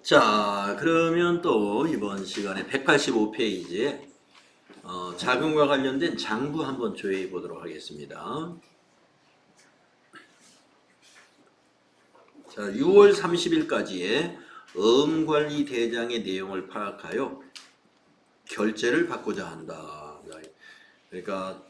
자, 그러면 또 이번 시간에 185페이지에 자금과 관련된 장부 한번 조회해 보도록 하겠습니다. 자, 6월 30일까지의 어음관리 대장의 내용을 파악하여 결제를 받고자 한다. 그러니까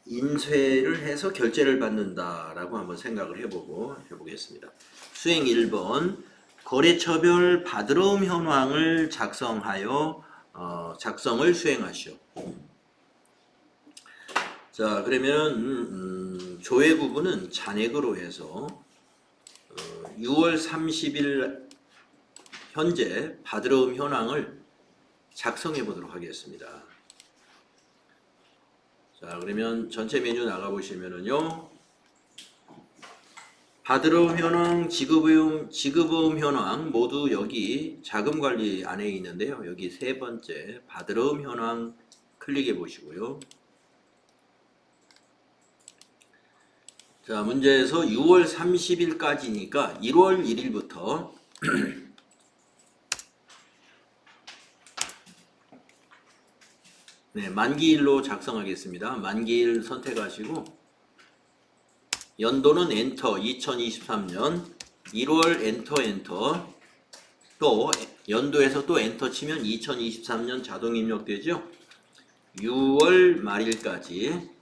인쇄를 해서 결제를 받는다라고 한번 생각을 해보겠습니다. 수행 1번 거래처별 받으러움 현황을 작성하여 작성을 수행하시오. 자, 그러면 조회 구분은 잔액으로 해서 6월 30일 현재 받으러움 현황을 작성해 보도록 하겠습니다. 자, 그러면 전체 메뉴 나가 보시면은요. 받으러움 현황, 지급어음 현황 모두 여기 자금관리 안에 있는데요. 여기 세 번째 받으러움 현황 클릭해 보시고요. 자, 문제에서 6월 30일까지니까 1월 1일부터 네, 만기일로 작성하겠습니다. 만기일 선택하시고 연도는 엔터 2023년 1월 엔터 또 연도에서 또 엔터 치면 2023년 자동 입력되죠. 6월 말일까지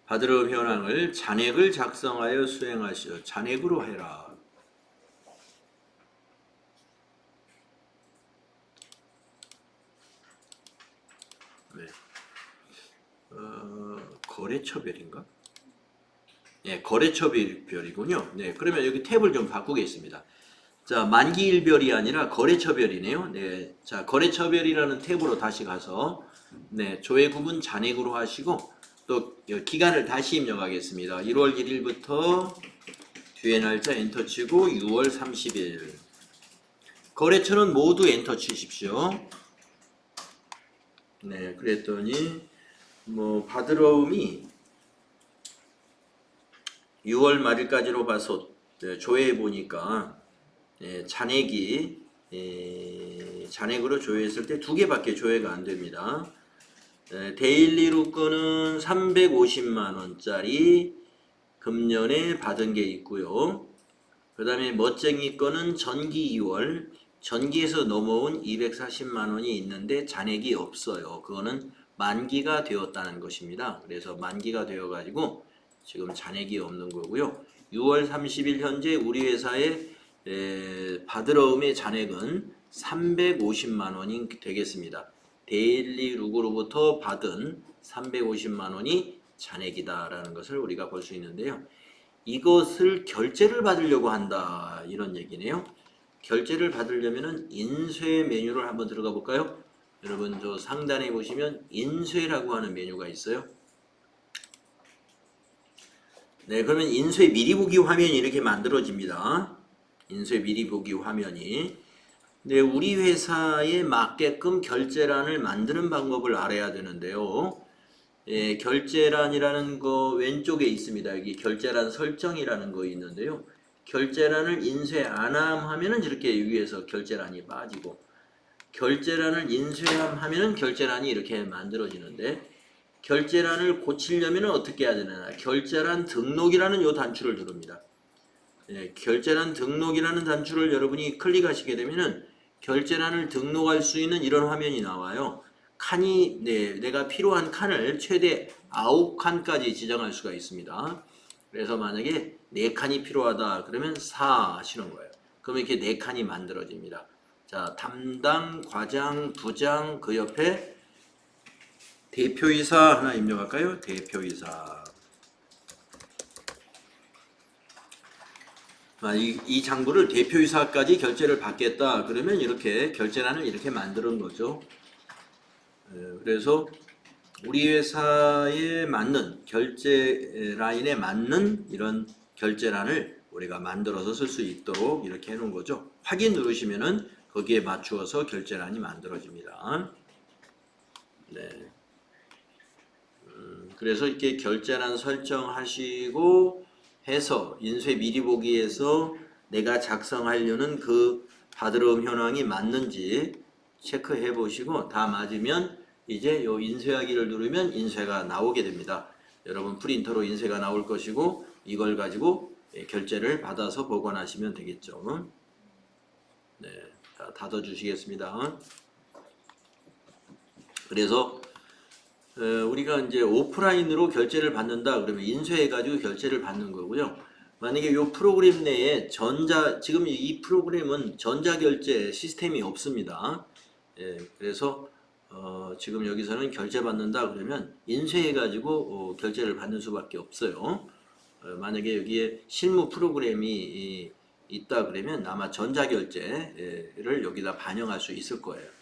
받으러 현황을 잔액을 작성하여 수행하시오. 잔액으로 해라. 네. 거래처별인가? 네, 거래처별이군요. 네, 그러면 여기 탭을 좀 바꾸겠습니다. 자, 만기일별이 아니라 거래처별이네요. 네, 자, 거래처별이라는 탭으로 다시 가서 네, 조회 구분 잔액으로 하시고 또 기간을 다시 입력하겠습니다. 1월 1일부터 뒤에 날짜 엔터 치고 6월 30일. 거래처는 모두 엔터 치십시오. 네, 그랬더니 뭐 받으러움이 6월 말일까지로 봐서 조회해 보니까 잔액이 잔액으로 조회했을 때 두 개밖에 조회가 안 됩니다. 데일리로 거는 350만 원짜리 금년에 받은 게 있고요. 그 다음에 멋쟁이 거는 전기 2월 전기에서 넘어온 240만 원이 있는데 잔액이 없어요. 그거는 만기가 되었다는 것입니다. 그래서 만기가 되어 가지고 지금 잔액이 없는 거고요. 6월 30일 현재 우리 회사의 받으러움의 잔액은 350만 원이 되겠습니다. 데일리 룩으로부터 받은 350만 원이 잔액이다라는 것을 우리가 볼 수 있는데요. 이것을 결제를 받으려고 한다 이런 얘기네요. 결제를 받으려면은 인쇄 메뉴를 한번 들어가 볼까요? 여러분 저 상단에 보시면 인쇄라고 하는 메뉴가 있어요. 네, 그러면 인쇄 미리 보기 화면이 이렇게 만들어집니다. 인쇄 미리 보기 화면이. 네, 우리 회사에 맞게끔 결제란을 만드는 방법을 알아야 되는데요. 예, 결제란이라는 거 왼쪽에 있습니다. 여기 결제란 설정이라는 거 있는데요. 결제란을 인쇄 안함 하면은 이렇게 위에서 결제란이 빠지고 결제란을 인쇄함 하면은 결제란이 이렇게 만들어지는데 결제란을 고치려면 어떻게 해야 되나? 결제란 등록이라는 요 단추를 누릅니다. 예, 결제란 등록이라는 단추를 여러분이 클릭하시게 되면은 결제란을 등록할 수 있는 이런 화면이 나와요. 칸이 내가 필요한 칸을 최대 9칸까지 지정할 수가 있습니다. 그래서 만약에 4칸이 필요하다 그러면 4 하시는 거예요. 그러면 이렇게 4칸이 만들어집니다. 자, 담당, 과장, 부장 그 옆에 대표이사 하나 입력할까요? 대표이사. 이 장부를 대표이사까지 결제를 받겠다 그러면 이렇게 결제란을 이렇게 만드는 거죠. 그래서 우리 회사에 맞는 결제 라인에 맞는 이런 결제란을 우리가 만들어서 쓸 수 있도록 이렇게 해놓은 거죠. 확인 누르시면은 거기에 맞추어서 결제란이 만들어집니다. 네. 그래서 이렇게 결제란 설정하시고 해서 인쇄 미리 보기에서 내가 작성하려는 그 바드러움 현황이 맞는지 체크해 보시고 다 맞으면 이제 요 인쇄하기를 누르면 인쇄가 나오게 됩니다. 여러분 프린터로 인쇄가 나올 것이고 이걸 가지고 결제를 받아서 보관하시면 되겠죠. 네, 자, 닫아 주시겠습니다. 그래서 우리가 이제 오프라인으로 결제를 받는다 그러면 인쇄해 가지고 결제를 받는 거고요. 만약에 이 프로그램 내에 지금 이 프로그램은 전자결제 시스템이 없습니다. 예, 그래서 지금 여기서는 결제 받는다 그러면 인쇄해 가지고 결제를 받는 수밖에 없어요. 만약에 여기에 실무 프로그램이 있다 그러면 아마 전자결제를 여기다 반영할 수 있을 거예요.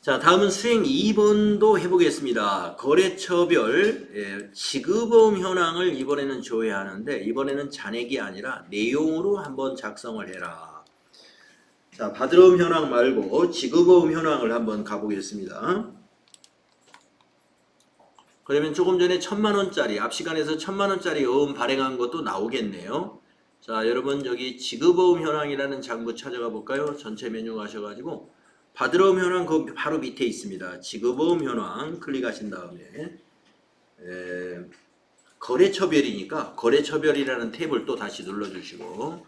자, 다음은 수행 2번도 해보겠습니다. 거래처별 지급어음 현황을 이번에는 조회하는데 이번에는 잔액이 아니라 내용으로 한번 작성을 해라. 자, 바드러움 현황 말고 지급어음 현황을 한번 가보겠습니다. 그러면 조금 전에 1000만원짜리 앞 시간에서 1000만원짜리 어음 발행한 것도 나오겠네요. 자, 여러분 여기 지급어음 현황이라는 장부 찾아가 볼까요? 전체 메뉴 가셔가지고 바드러움 현황 그 바로 밑에 있습니다. 지급어음 현황 클릭하신 다음에 거래처별이니까 거래처별이라는 탭을 또 다시 눌러주시고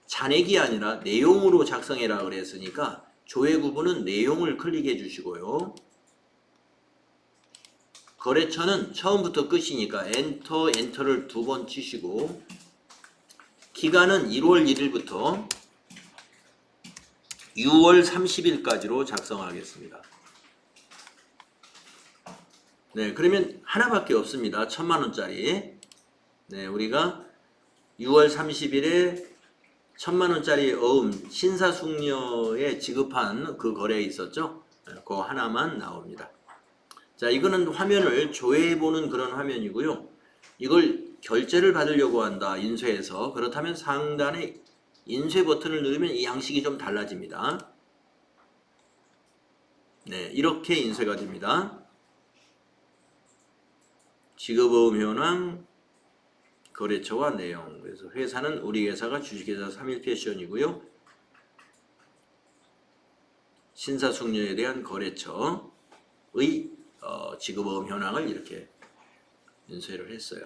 잔액이 아니라 내용으로 작성해라 그랬으니까 조회 구분은 내용을 클릭해 주시고요. 거래처는 처음부터 끝이니까 엔터를 2번 치시고 기간은 1월 1일부터 6월 30일까지로 작성하겠습니다. 네, 그러면 하나밖에 없습니다. 1000만원짜리. 네, 우리가 6월 30일에 1000만원짜리 어음 신사숙녀에 지급한 그 거래에 있었죠? 네, 그거 하나만 나옵니다. 자, 이거는 화면을 조회해보는 그런 화면이고요. 이걸 결제를 받으려고 한다, 인쇄해서. 그렇다면 상단에 인쇄 버튼을 누르면 이 양식이 좀 달라집니다. 네, 이렇게 인쇄가 됩니다. 지급어음 현황, 거래처와 내용. 그래서 회사는 우리 회사가 주식회사 3일패션이고요. 신사숙녀에 대한 거래처의 지급어음 현황을 이렇게 인쇄를 했어요.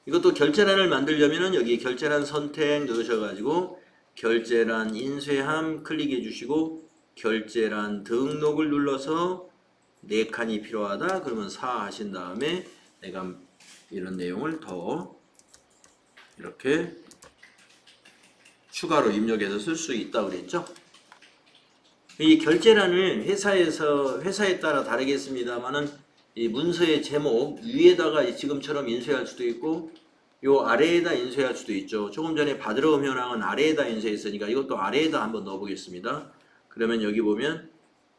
이것도 결제란을 만들려면은 여기 결제란 선택 누르셔가지고 결제란 인쇄함 클릭해 주시고 결제란 등록을 눌러서 4칸이 필요하다 그러면 4 하신 다음에 내가 이런 내용을 더 이렇게 추가로 입력해서 쓸 수 있다 그랬죠. 이 결제란을 회사에 따라 다르겠습니다만은 이 문서의 제목 위에다가 지금처럼 인쇄할 수도 있고 요 아래에다 인쇄할 수도 있죠. 조금 전에 바드러움 현황은 아래에다 인쇄했으니까 이것도 아래에다 한번 넣어 보겠습니다. 그러면 여기 보면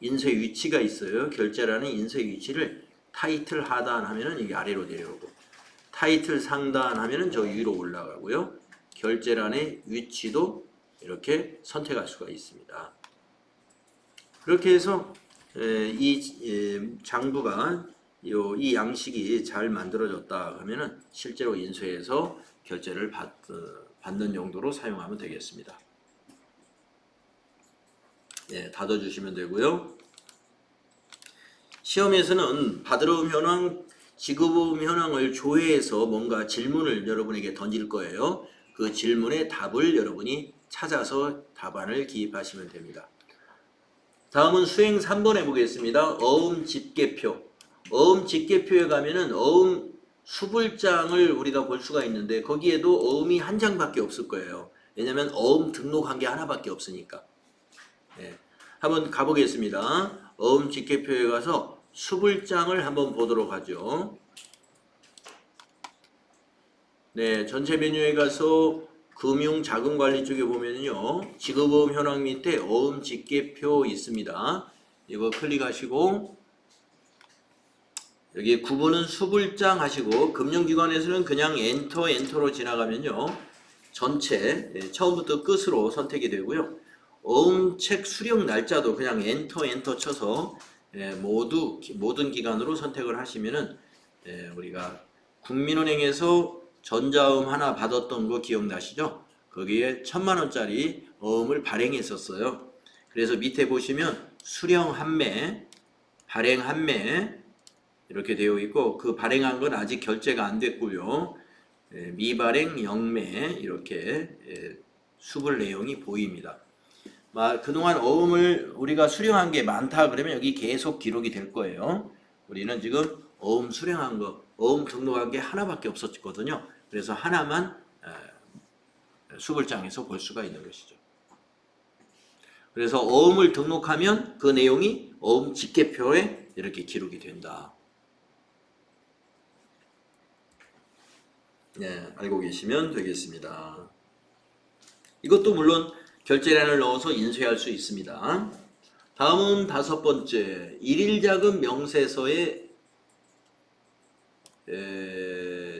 인쇄 위치가 있어요. 결제란의 인쇄 위치를 타이틀 하단 하면은 이게 아래로 내려오고 타이틀 상단 하면은 저 위로 올라가고요. 결제란의 위치도 이렇게 선택할 수가 있습니다. 그렇게 해서 이 장부가 이 양식이 잘 만들어졌다 하면은 실제로 인쇄해서 결제를 받는 용도로 사용하면 되겠습니다. 네, 닫아주시면 되고요. 시험에서는 바드러움 현황, 지급어음 현황을 조회해서 뭔가 질문을 여러분에게 던질 거예요. 그 질문의 답을 여러분이 찾아서 답안을 기입하시면 됩니다. 다음은 수행 3번 해보겠습니다. 어음 집계표. 어음 집계표에 가면은 어음 수불장을 우리가 볼 수가 있는데 거기에도 어음이 한 장밖에 없을 거예요. 왜냐면 어음 등록한 게 하나밖에 없으니까. 네. 한번 가보겠습니다. 어음 집계표에 가서 수불장을 한번 보도록 하죠. 네, 전체 메뉴에 가서 금융자금관리 쪽에 보면요. 지급어음 현황 밑에 어음 집계표 있습니다. 이거 클릭하시고 여기 구분은 수불장 하시고 금융기관에서는 그냥 엔터로 지나가면요. 전체 처음부터 끝으로 선택이 되고요. 어음책 수령 날짜도 그냥 엔터 쳐서 모든 기간으로 선택을 하시면은 우리가 국민은행에서 전자어음 하나 받았던 거 기억나시죠? 거기에 1,000만 원짜리 어음을 발행했었어요. 그래서 밑에 보시면 수령 한매, 발행 한매 이렇게 되어 있고 그 발행한 건 아직 결제가 안 됐고요. 미발행 영매 이렇게 수불 내용이 보입니다. 그동안 어음을 우리가 수령한 게 많다 그러면 여기 계속 기록이 될 거예요. 우리는 지금 어음 수령한 거, 어음 등록한 게 하나밖에 없었거든요. 그래서 하나만 수불장에서 볼 수가 있는 것이죠. 그래서 어음을 등록하면 그 내용이 어음 직계표에 이렇게 기록이 된다. 네, 알고 계시면 되겠습니다. 이것도 물론 결제란을 넣어서 인쇄할 수 있습니다. 다음은 5번째, 일일자금 명세서의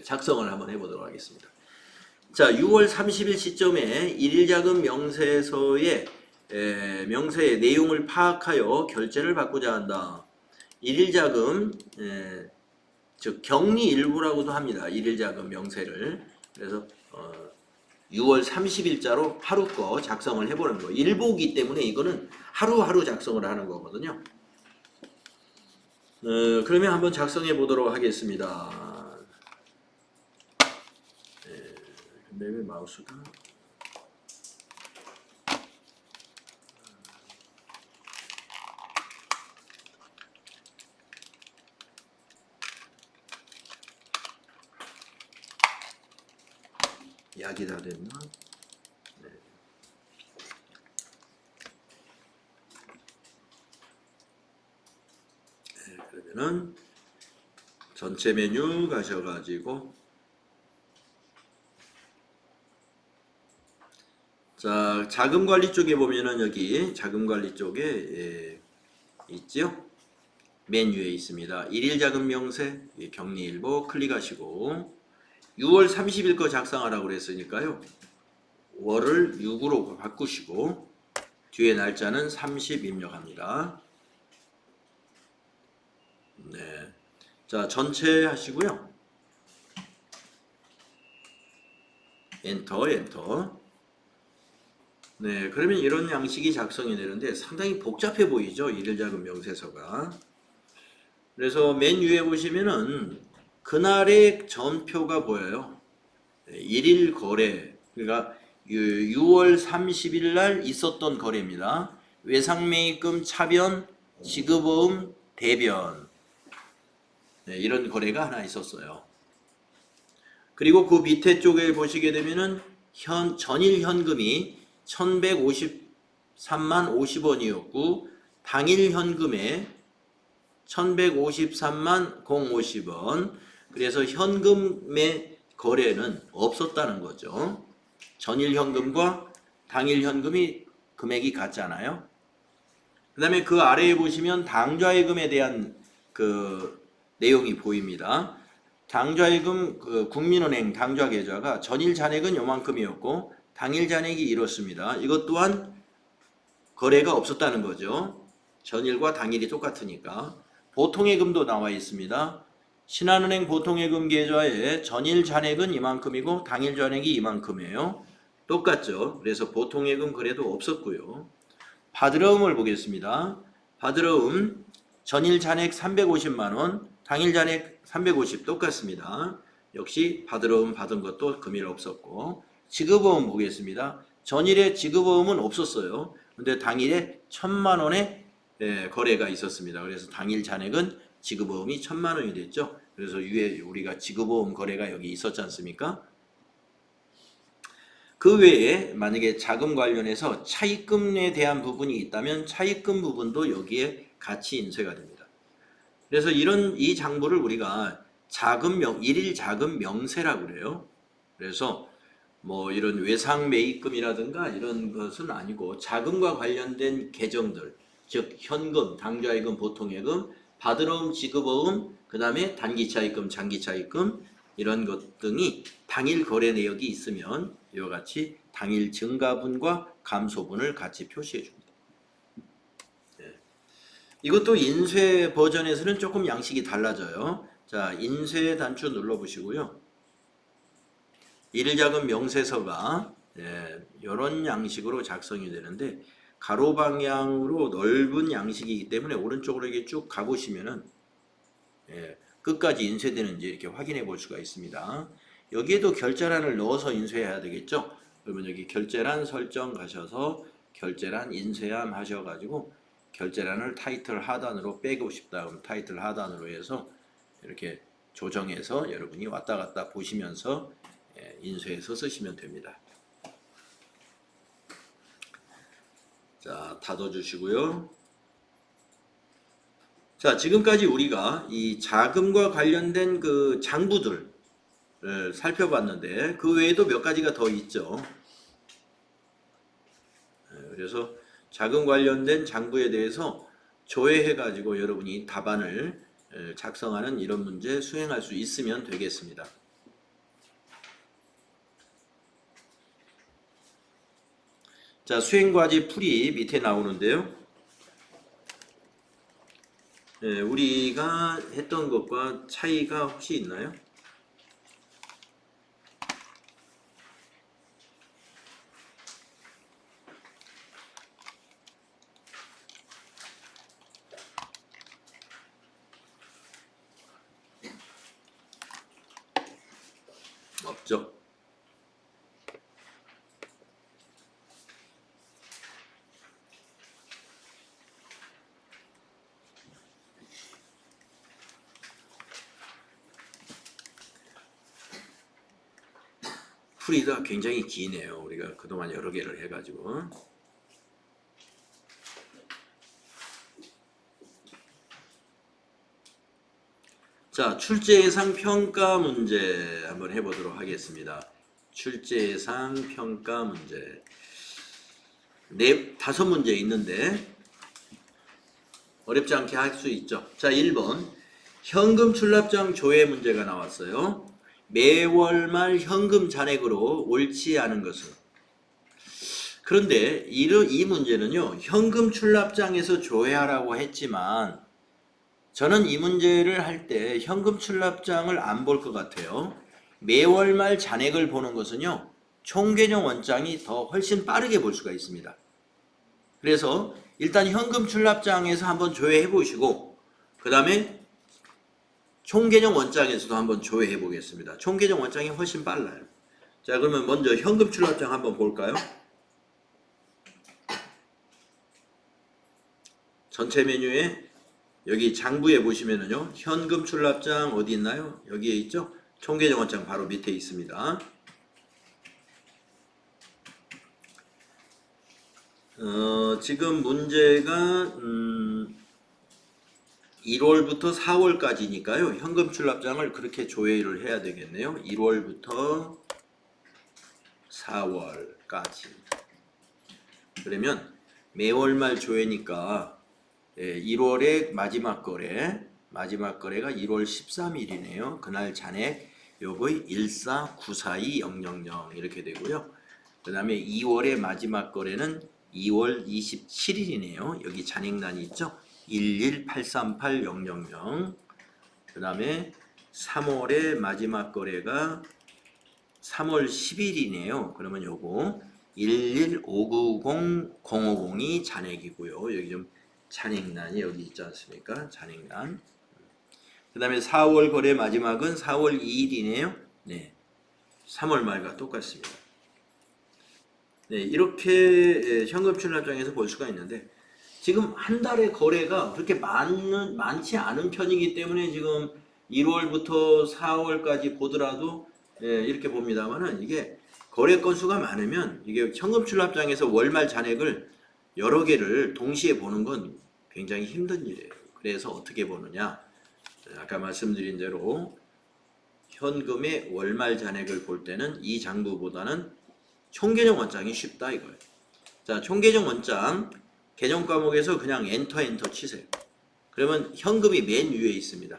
작성을 한번 해보도록 하겠습니다. 자, 6월 30일 시점에 일일자금 명세서의 명세의 내용을 파악하여 결제를 받고자 한다. 일일자금 즉 격리 일부라고도 합니다. 일일자금 명세를. 그래서 6월 30일자로 하루 거 작성을 해보는 거. 일보기 때문에 이거는 하루하루 작성을 하는 거거든요. 그러면 한번 작성해 보도록 하겠습니다. 근데 왜 마우스가 약이 다 됐나? 그러면은 전체 메뉴 가셔가지고 자, 자금관리 쪽에 보면은 여기 자금관리 쪽에 있죠? 맨 위에 있습니다. 일일자금 명세 격리일보 클릭하시고 6월 30일 거 작성하라고 그랬으니까요. 월을 6으로 바꾸시고 뒤에 날짜는 30 입력합니다. 네. 자, 전체 하시고요. 엔터. 네, 그러면 이런 양식이 작성이 되는데 상당히 복잡해 보이죠? 일일자금 명세서가. 그래서 맨 위에 보시면은 그날의 전표가 보여요. 일일 거래. 그러니까 6월 30일 날 있었던 거래입니다. 외상매입금 차변, 지급어음 대변. 네, 이런 거래가 하나 있었어요. 그리고 그 밑에 쪽에 보시게 되면은 전일 현금이 1153만 50원이었고 당일 현금에 1153만 050원. 그래서 현금의 거래는 없었다는 거죠. 전일 현금과 당일 현금이 금액이 같잖아요. 그 다음에 그 아래에 보시면 당좌예금에 대한 그 내용이 보입니다. 당좌예금 국민은행 당좌계좌가 전일 잔액은 요만큼이었고 당일 잔액이 이렇습니다. 이것 또한 거래가 없었다는 거죠. 전일과 당일이 똑같으니까. 보통예금도 나와 있습니다. 신한은행 보통예금 계좌에 전일 잔액은 이만큼이고 당일 잔액이 이만큼이에요. 똑같죠. 그래서 보통예금 거래도 없었고요. 받으러음을 보겠습니다. 받으러음 전일 잔액 350만원, 당일 잔액 350 똑같습니다. 역시 받으러음 받은 것도 금일 없었고 지급어음 보겠습니다. 전일에 지급어음은 없었어요. 근데 당일에 1,000만원의 거래가 있었습니다. 그래서 당일 잔액은 지급어음이 1,000만원이 됐죠. 그래서 위에 우리가 지급어음 거래가 여기 있었지 않습니까? 그 외에 만약에 자금 관련해서 차입금에 대한 부분이 있다면 차입금 부분도 여기에 같이 인쇄가 됩니다. 그래서 이 장부를 우리가 일일 자금 명세라고 그래요. 그래서 뭐 이런 외상 매입금이라든가 이런 것은 아니고 자금과 관련된 계정들, 즉 현금, 당좌예금, 보통예금, 받으러음, 지급어음, 그 다음에 단기차입금, 장기차입금 이런 것 등이 당일 거래 내역이 있으면 이와 같이 당일 증가분과 감소분을 같이 표시해 줍니다. 네. 이것도 인쇄 버전에서는 조금 양식이 달라져요. 자, 인쇄 단추 눌러보시고요. 일작은 명세서가 이런 양식으로 작성이 되는데 가로 방향으로 넓은 양식이기 때문에 오른쪽으로 이렇게 쭉 가보시면은 끝까지 인쇄되는지 이렇게 확인해 볼 수가 있습니다. 여기에도 결제란을 넣어서 인쇄해야 되겠죠. 그러면 여기 결제란 설정 가셔서 결제란 인쇄함 하셔가지고 결제란을 타이틀 하단으로 빼고 싶다 그럼 타이틀 하단으로 해서 이렇게 조정해서 여러분이 왔다 갔다 보시면서 인쇄해서 쓰시면 됩니다. 자, 닫아주시고요. 자, 지금까지 우리가 이 자금과 관련된 그 장부들을 살펴봤는데 그 외에도 몇 가지가 더 있죠. 그래서 자금 관련된 장부에 대해서 조회해 가지고 여러분이 답안을 작성하는 이런 문제 수행할 수 있으면 되겠습니다. 자, 수행과제 풀이 밑에 나오는데요. 우리가 했던 것과 차이가 혹시 있나요? 없죠. 풀이가 굉장히 기네요. 우리가 그동안 여러 개를 해가지고. 자, 출제예상 평가 문제 한번 해보도록 하겠습니다. 출제예상 평가 문제. 5문제 있는데 어렵지 않게 할 수 있죠. 자, 1번 현금 출납장 조회 문제가 나왔어요. 매월 말 현금 잔액으로 옳지 않은 것은. 그런데 이 문제는요. 현금 출납장에서 조회하라고 했지만 저는 이 문제를 할 때 현금 출납장을 안 볼 것 같아요. 매월 말 잔액을 보는 것은요. 총개정 원장이 더 훨씬 빠르게 볼 수가 있습니다. 그래서 일단 현금 출납장에서 한번 조회해 보시고 그 다음에 총개정 원장에서도 한번 조회해 보겠습니다. 총개정 원장이 훨씬 빨라요. 자, 그러면 먼저 현금 출납장 한번 볼까요? 전체 메뉴에 여기 장부에 보시면은요. 현금 출납장 어디 있나요? 여기에 있죠? 총개정 원장 바로 밑에 있습니다. 지금 문제가 1월부터 4월까지니까요. 현금 출납장을 그렇게 조회를 해야 되겠네요. 1월부터 4월까지. 그러면 매월 말 조회니까 1월의 마지막 거래가 1월 13일이네요. 그날 잔액 요거의 14942,000 이렇게 되고요. 그 다음에 2월의 마지막 거래는 2월 27일이네요. 여기 잔액란이 있죠. 11838,000. 그 다음에 3월의 마지막 거래가 3월 10일이네요. 그러면 요거 11590,050이 잔액이고요. 여기 좀 잔액란이 여기 있지 않습니까? 잔액란. 그 다음에 4월 거래 마지막은 4월 2일이네요. 네, 3월 말과 똑같습니다. 네, 이렇게 현금 출납장에서 볼 수가 있는데 지금 한 달의 거래가 그렇게 많지 않은 편이기 때문에 지금 1월부터 4월까지 보더라도 이렇게 봅니다만은 이게 거래 건수가 많으면 이게 현금 출납장에서 월말 잔액을 여러 개를 동시에 보는 건 굉장히 힘든 일이에요. 그래서 어떻게 보느냐? 아까 말씀드린 대로 현금의 월말 잔액을 볼 때는 이 장부보다는 총개정 원장이 쉽다 이거예요. 자, 총개정 원장 개정 과목에서 그냥 엔터 치세요. 그러면 현금이 맨 위에 있습니다.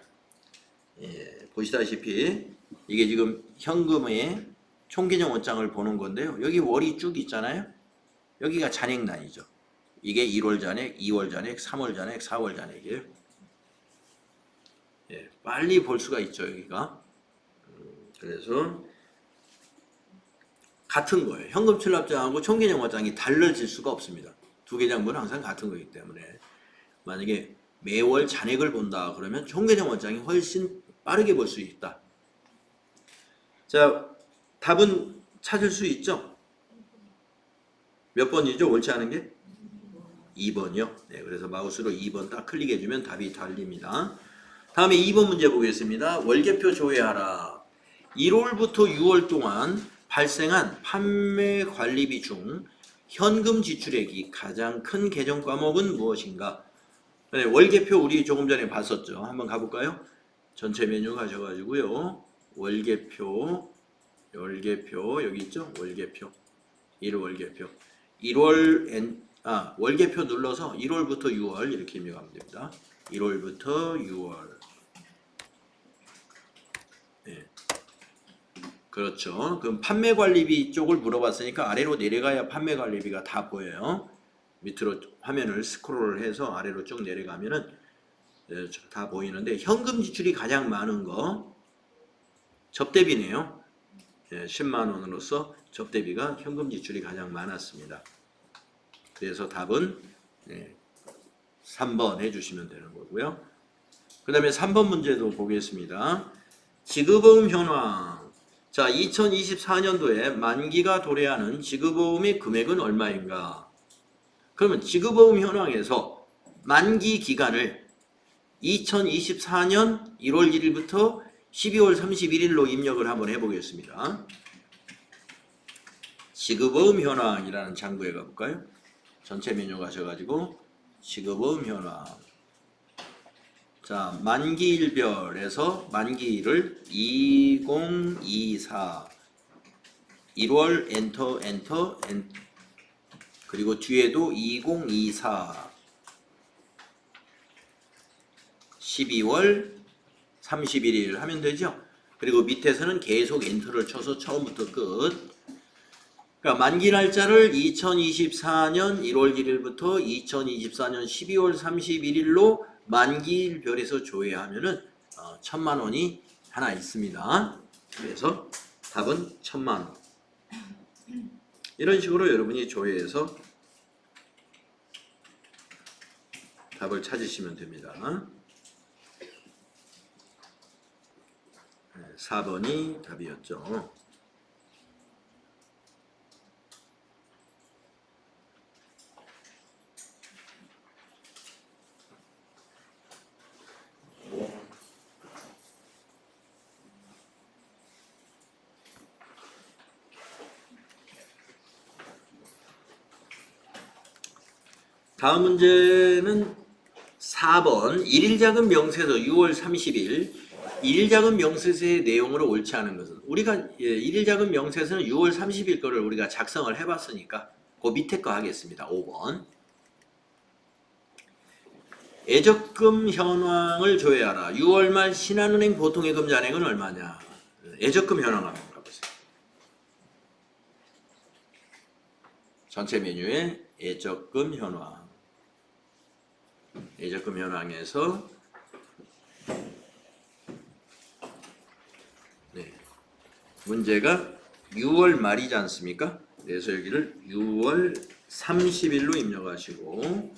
보시다시피 이게 지금 현금의 총개정 원장을 보는 건데요. 여기 월이 쭉 있잖아요. 여기가 잔액란이죠. 이게 1월 잔액, 2월 잔액, 3월 잔액, 4월 잔액이에요. 예, 빨리 볼 수가 있죠, 여기가. 그래서 같은 거예요. 현금 출납장하고 총계정화장이 달라질 수가 없습니다. 두 계장부는 항상 같은 거기 때문에 만약에 매월 잔액을 본다 그러면 총계정화장이 훨씬 빠르게 볼 수 있다. 자, 답은 찾을 수 있죠? 몇 번이죠? 옳지 않은 게? 2번이요. 네, 그래서 마우스로 2번 딱 클릭해주면 답이 달립니다. 다음에 2번 문제 보겠습니다. 월계표 조회하라. 1월부터 6월 동안 발생한 판매 관리비 중 현금 지출액이 가장 큰 계정 과목은 무엇인가? 네, 월계표 우리 조금 전에 봤었죠. 한번 가볼까요? 전체 메뉴 가셔가지고요. 월계표 여기 있죠? 월계표 1월계표 월계표 눌러서 1월부터 6월 이렇게 입력하면 됩니다. 1월부터 6월. 네. 그렇죠. 그럼 판매관리비 쪽을 물어봤으니까 아래로 내려가야 판매관리비가 다 보여요. 밑으로 화면을 스크롤 해서 아래로 쭉 내려가면은 다 보이는데 현금 지출이 가장 많은 거 접대비네요. 10만 원으로서 접대비가 현금 지출이 가장 많았습니다. 그래서 답은 3번 해주시면 되는 거고요. 그 다음에 3번 문제도 보겠습니다. 지급보험 현황. 자, 2024년도에 만기가 도래하는 지급보험의 금액은 얼마인가? 그러면 지급보험 현황에서 만기 기간을 2024년 1월 1일부터 12월 31일로 입력을 한번 해보겠습니다. 지급보험 현황이라는 장부에 가볼까요? 전체 메뉴 가셔가지고 지급보험 현황. 자, 만기일별에서 만기일을 2024 1월 엔터 그리고 뒤에도 2024 12월 31일 하면 되죠. 그리고 밑에서는 계속 엔터를 쳐서 처음부터 끝. 그러니까 만기 날짜를 2024년 1월 1일부터 2024년 12월 31일로 만기일별에서 조회하면은 1,000만 원이 하나 있습니다. 그래서 답은 1,000만 원. 이런 식으로 여러분이 조회해서 답을 찾으시면 됩니다. 4번이 답이었죠. 다음 문제는 4번 일일자금 명세서 6월 30일 일일자금 명세서의 내용으로 옳지 않은 것은 우리가 일일자금 명세서는 6월 30일 거를 우리가 작성을 해봤으니까 그 밑에 거 하겠습니다. 5번 예적금 현황을 조회하라. 6월 말 신한은행 보통예금 잔액은 얼마냐? 예적금 현황 한번 가보세요. 전체 메뉴에 예적금 현황. 예적금 현황에서 문제가 6월 말이지 않습니까? 그래서 여기를 6월 30일로 입력하시고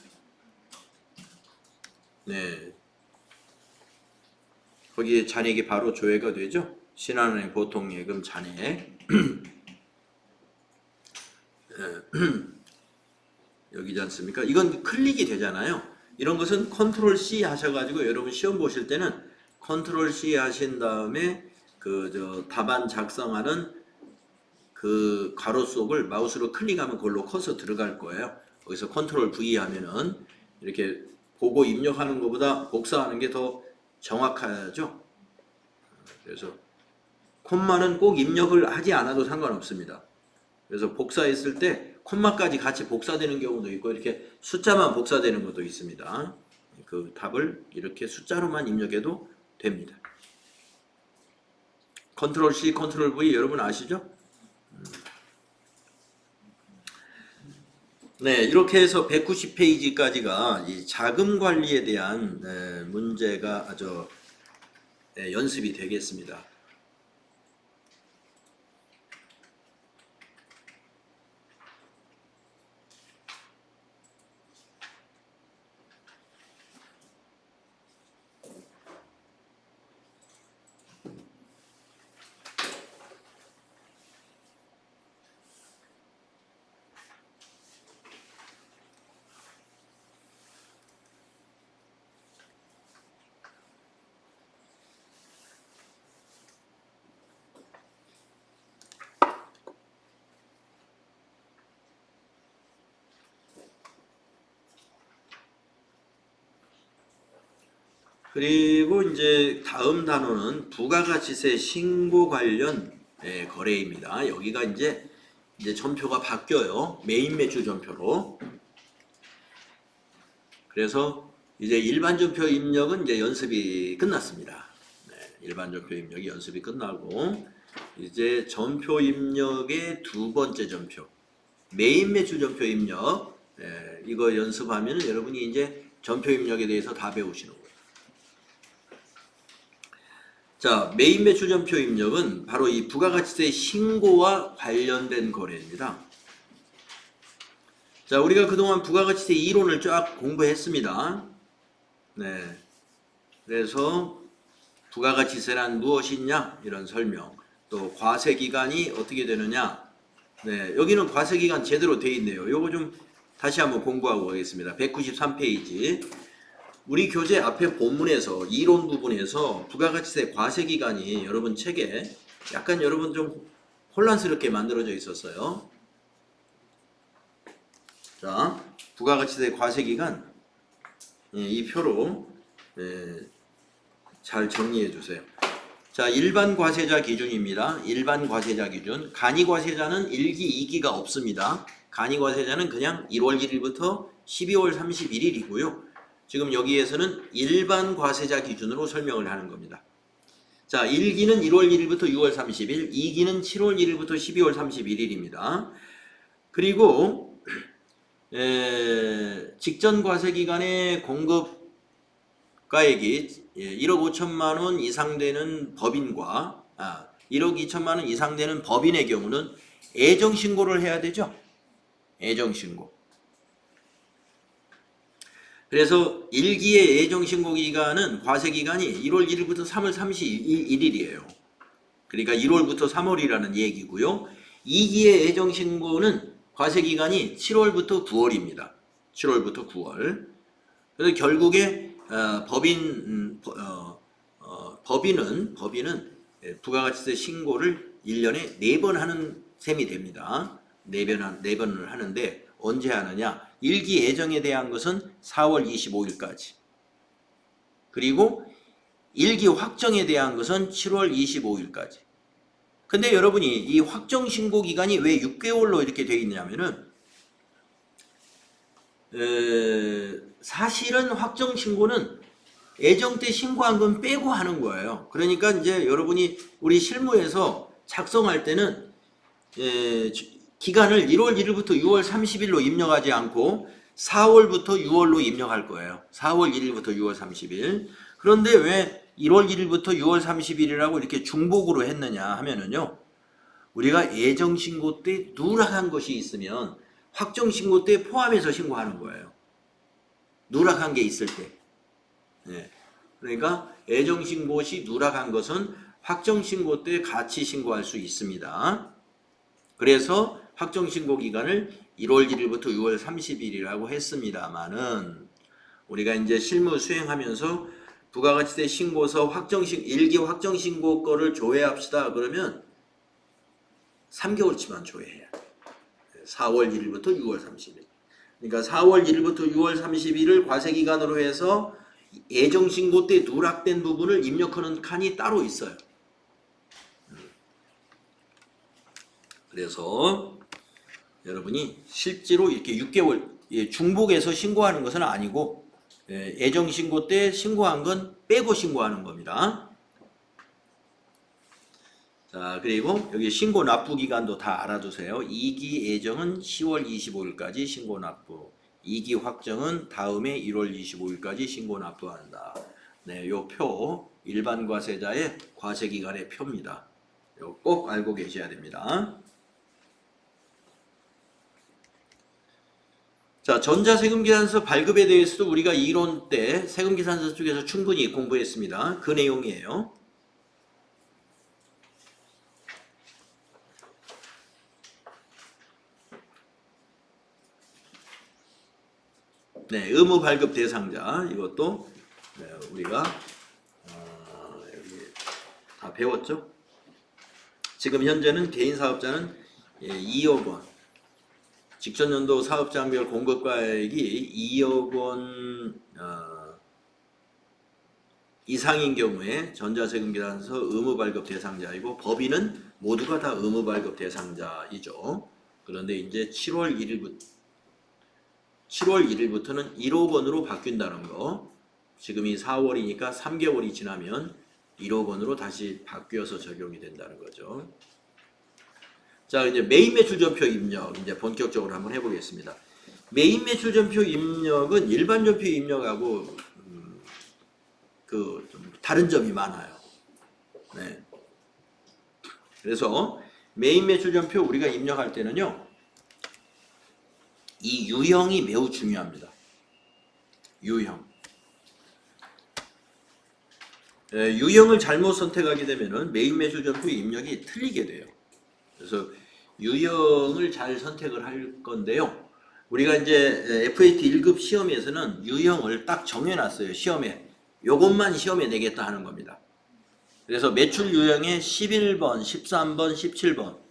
거기에 잔액이 바로 조회가 되죠. 신한은행 보통예금 잔액 여기지 않습니까? 이건 클릭이 되잖아요. 이런 것은 컨트롤 C 하셔가지고 여러분 시험 보실 때는 컨트롤 C 하신 다음에 답안 작성하는 그 가로 속을 마우스로 클릭하면 그걸로 커서 들어갈 거예요. 거기서 컨트롤 V 하면은 이렇게 보고 입력하는 것보다 복사하는 게 더 정확하죠. 그래서 콤마는 꼭 입력을 하지 않아도 상관없습니다. 그래서 복사했을 때 콤마까지 같이 복사되는 경우도 있고 이렇게 숫자만 복사되는 것도 있습니다. 그 답을 이렇게 숫자로만 입력해도 됩니다. 컨트롤 C, 컨트롤 V 여러분 아시죠? 네, 이렇게 해서 190페이지까지가 이 자금 관리에 대한 문제가 아주 연습이 되겠습니다. 그리고 이제 다음 단어는 부가가치세 신고 관련 거래입니다. 여기가 이제 전표가 바뀌어요. 메인 매출 전표로. 그래서 이제 일반 전표 입력은 이제 연습이 끝났습니다. 네, 일반 전표 입력이 연습이 끝나고 이제 전표 입력의 두 번째 전표 메인 매출 전표 입력 이거 연습하면 여러분이 이제 전표 입력에 대해서 다 배우시는 거예요. 자, 메인 매출 전표 입력은 바로 이 부가가치세 신고와 관련된 거래입니다. 자, 우리가 그동안 부가가치세 이론을 쫙 공부했습니다. 네. 그래서 부가가치세란 무엇이냐 이런 설명, 또 과세기간이 어떻게 되느냐. 네, 여기는 과세기간 제대로 돼 있네요. 요거 좀 다시 한번 공부하고 가겠습니다. 193페이지. 우리 교재 앞에 본문에서 이론 부분에서 부가가치세 과세기간이 여러분 책에 약간 여러분 좀 혼란스럽게 만들어져 있었어요. 자, 부가가치세 과세기간 이 표로 잘 정리해 주세요. 자, 일반 과세자 기준입니다. 일반 과세자 기준. 간이 과세자는 1기, 2기가 없습니다. 간이 과세자는 그냥 1월 1일부터 12월 31일이고요. 지금 여기에서는 일반 과세자 기준으로 설명을 하는 겁니다. 자, 1기는 1월 1일부터 6월 30일, 2기는 7월 1일부터 12월 31일입니다. 그리고 직전 과세기간의 공급가액이 1억 5천만 원 이상 되는 법인과 1억 2천만 원 이상 되는 법인의 경우는 애정신고를 해야 되죠. 애정신고. 그래서 1기의 애정신고 기간은 과세기간이 1월 1일부터 3월 31일이에요. 그러니까 1월부터 3월이라는 얘기고요. 2기의 애정신고는 과세기간이 7월부터 9월입니다. 7월부터 9월. 그래서 결국에 법인은 부가가치세 신고를 1년에 4번 하는 셈이 됩니다. 4번을 하는데 언제 하느냐? 1기 예정에 대한 것은 4월 25일까지. 그리고 1기 확정에 대한 것은 7월 25일까지. 근데 여러분이 이 확정 신고 기간이 왜 6개월로 이렇게 되어 있냐면은 사실은 확정 신고는 예정 때 신고한 건 빼고 하는 거예요. 그러니까 이제 여러분이 우리 실무에서 작성할 때는 기간을 1월 1일부터 6월 30일로 입력하지 않고 4월부터 6월로 입력할 거예요. 4월 1일부터 6월 30일. 그런데 왜 1월 1일부터 6월 30일이라고 이렇게 중복으로 했느냐 하면은요. 우리가 예정신고 때 누락한 것이 있으면 확정신고 때 포함해서 신고하는 거예요. 누락한 게 있을 때. 네. 그러니까 예정신고 시 누락한 것은 확정신고 때 같이 신고할 수 있습니다. 그래서 확정신고 기간을 1월 1일부터 6월 30일이라고 했습니다만은 우리가 이제 실무 수행하면서 부가가치세 신고서 1기 확정신고 거를 조회합시다. 그러면 3개월치만 조회해야 돼요. 4월 1일부터 6월 30일. 그러니까 4월 1일부터 6월 30일을 과세기간으로 해서 예정신고 때 누락된 부분을 입력하는 칸이 따로 있어요. 그래서 여러분이 실제로 이렇게 6개월 중복해서 신고하는 것은 아니고 예정신고 때 신고한 건 빼고 신고하는 겁니다. 자, 그리고 여기 신고 납부 기간도 다 알아두세요. 2기 예정은 10월 25일까지 신고 납부. 2기 확정은 다음해 1월 25일까지 신고 납부한다. 네, 요 표 일반 과세자의 과세 기간의 표입니다. 요 꼭 알고 계셔야 됩니다. 자, 전자세금계산서 발급에 대해서도 우리가 이론 때 세금계산서 쪽에서 충분히 공부했습니다. 그 내용이에요. 네, 의무 발급 대상자 이것도 네, 우리가 여기 다 배웠죠. 지금 현재는 개인 사업자는 2억 원, 직전 연도 사업장별 공급가액이 2억 원 이상인 경우에 전자세금계산서 의무 발급 대상자이고 법인은 모두가 다 의무 발급 대상자이죠. 그런데 이제 7월 1일부터는 1억 원으로 바뀐다는 거. 지금이 4월이니까 3개월이 지나면 1억 원으로 다시 바뀌어서 적용이 된다는 거죠. 자, 이제 메인 매출전표 입력 이제 본격적으로 한번 해보겠습니다. 메인 매출전표 입력은 일반 전표 입력하고 좀 다른 점이 많아요. 네. 그래서 메인 매출전표 우리가 입력할 때는요, 이 유형이 매우 중요합니다. 유형. 유형을 잘못 선택하게 되면은 메인 매출전표 입력이 틀리게 돼요. 그래서 유형을 잘 선택을 할 건데요. 우리가 이제 FAT 1급 시험에서는 유형을 딱 정해놨어요. 시험에. 요것만 시험에 내겠다 하는 겁니다. 그래서 매출 유형에 11번, 13번, 17번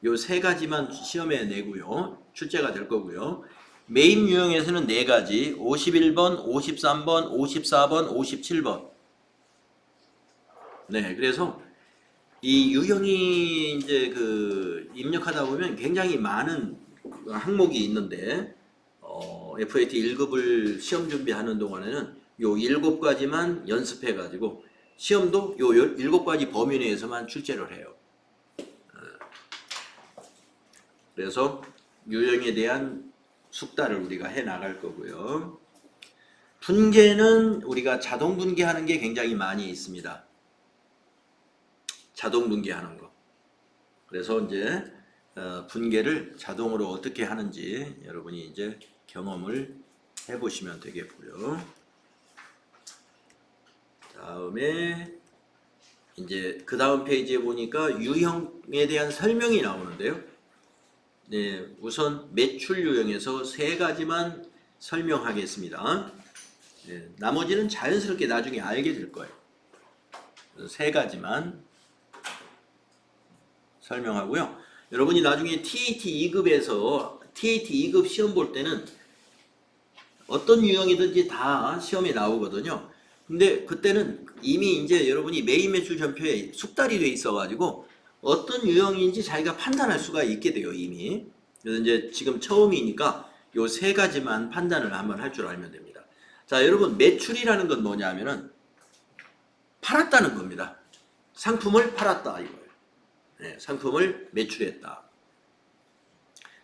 요 세 가지만 시험에 내고요. 출제가 될 거고요. 메인 유형에서는 네 가지 51번, 53번, 54번, 57번. 네, 그래서 이 유형이 이제 입력하다 보면 굉장히 많은 항목이 있는데 FAT 1급을 시험 준비하는 동안에는 요 7가지만 연습해 가지고 시험도 요 7가지 범위 내에서만 출제를 해요. 그래서 유형에 대한 숙달을 우리가 해 나갈 거고요. 분계는 우리가 자동 분계하는 게 굉장히 많이 있습니다. 자동 분계하는 거. 그래서 이제 분계를 자동으로 어떻게 하는지 여러분이 이제 경험을 해보시면 되겠고요. 다음에 이제 그 다음 페이지에 보니까 유형에 대한 설명이 나오는데요. 네, 우선 매출 유형에서 세 가지만 설명하겠습니다. 네, 나머지는 자연스럽게 나중에 알게 될 거예요. 세 가지만 설명하고요. 여러분이 나중에 TAT 2급에서 TAT 2급 시험 볼 때는 어떤 유형이든지 다 시험에 나오거든요. 근데 그때는 이미 이제 여러분이 메인 매출 전표에 숙달이 돼 있어가지고 어떤 유형인지 자기가 판단할 수가 있게 돼요, 이미. 그래서 이제 지금 처음이니까 요 세 가지만 판단을 한번 할 줄 알면 됩니다. 자, 여러분 매출이라는 건 뭐냐면은 팔았다는 겁니다. 상품을 팔았다 이거예요. 네, 상품을 매출했다.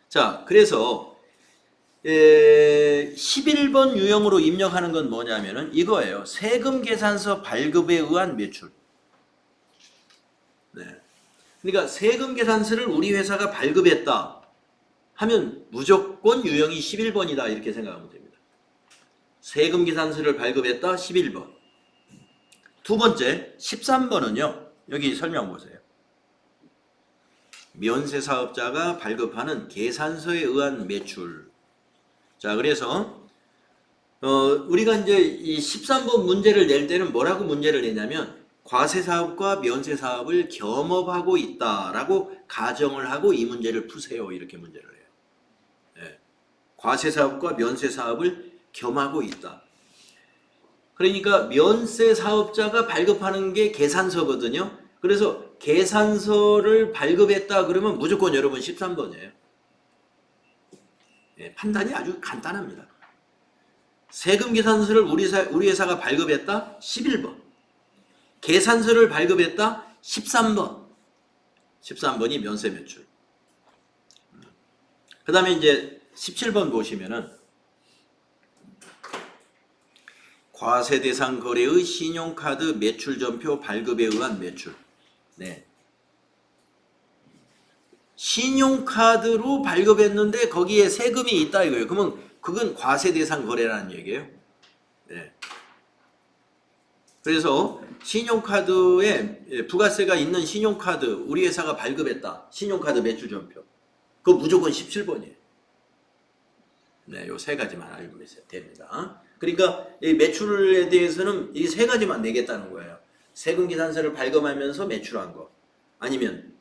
자, 그래서 11번 유형으로 입력하는 건 뭐냐면은 이거예요. 세금 계산서 발급에 의한 매출. 네. 그러니까 세금 계산서를 우리 회사가 발급했다 하면 무조건 유형이 11번이다 이렇게 생각하면 됩니다. 세금 계산서를 발급했다 11번. 두 번째 13번은요. 여기 설명 보세요. 면세사업자가 발급하는 계산서에 의한 매출. 자, 그래서 우리가 이제 이 13번 문제를 낼 때는 뭐라고 문제를 내냐면 과세사업과 면세사업을 겸업하고 있다라고 가정을 하고 이 문제를 푸세요. 이렇게 문제를 해요. 네. 과세사업과 면세사업을 겸하고 있다. 그러니까 면세사업자가 발급하는 게 계산서거든요. 그래서 계산서를 발급했다 그러면 무조건 여러분 13번이에요. 네, 판단이 아주 간단합니다. 세금 계산서를 우리 회사가 발급했다 11번. 계산서를 발급했다 13번. 13번이 면세 매출. 그 다음에 이제 17번 보시면은 과세 대상 거래의 신용카드 매출 전표 발급에 의한 매출. 네. 신용카드로 발급했는데 거기에 세금이 있다 이거예요. 그러면 그건 과세 대상 거래라는 얘기예요. 네. 그래서 신용카드에 부가세가 있는 신용카드 우리 회사가 발급했다. 신용카드 매출 전표. 그거 무조건 17번이에요. 네, 요 세 가지만 알고 계세요. 됩니다. 그러니까 이 매출에 대해서는 이 세 가지만 내겠다는 거예요. 세금 계산서를 발급하면서 매출한 거. 아니면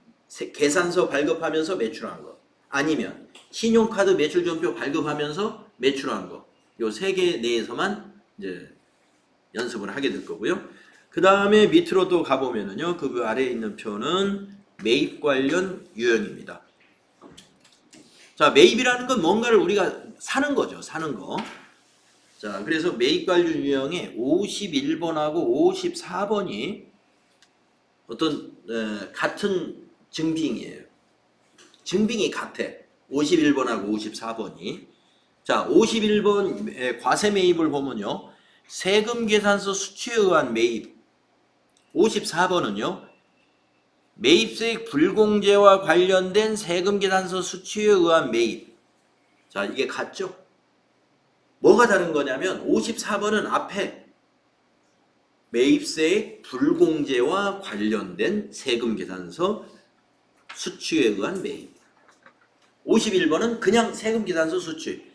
계산서 발급하면서 매출한 거. 아니면 신용카드 매출 전표 발급하면서 매출한 거. 요 세 개 내에서만 이제 연습을 하게 될 거고요. 그 다음에 밑으로 또 가보면은요. 그 아래에 있는 표는 매입 관련 유형입니다. 자, 매입이라는 건 뭔가를 우리가 사는 거죠. 사는 거. 자, 그래서 매입 관련 유형의 51번하고 54번이 어떤 같은 증빙이에요. 증빙이 같아. 51번하고 54번이. 자, 51번 과세 매입을 보면요. 세금 계산서 수취에 의한 매입. 54번은요. 매입세액 불공제와 관련된 세금 계산서 수취에 의한 매입. 자, 이게 같죠? 뭐가 다른 거냐면 54번은 앞에 매입세액 불공제와 관련된 세금 계산서 수취에 의한 매입. 51번은 그냥 세금 계산서 수취.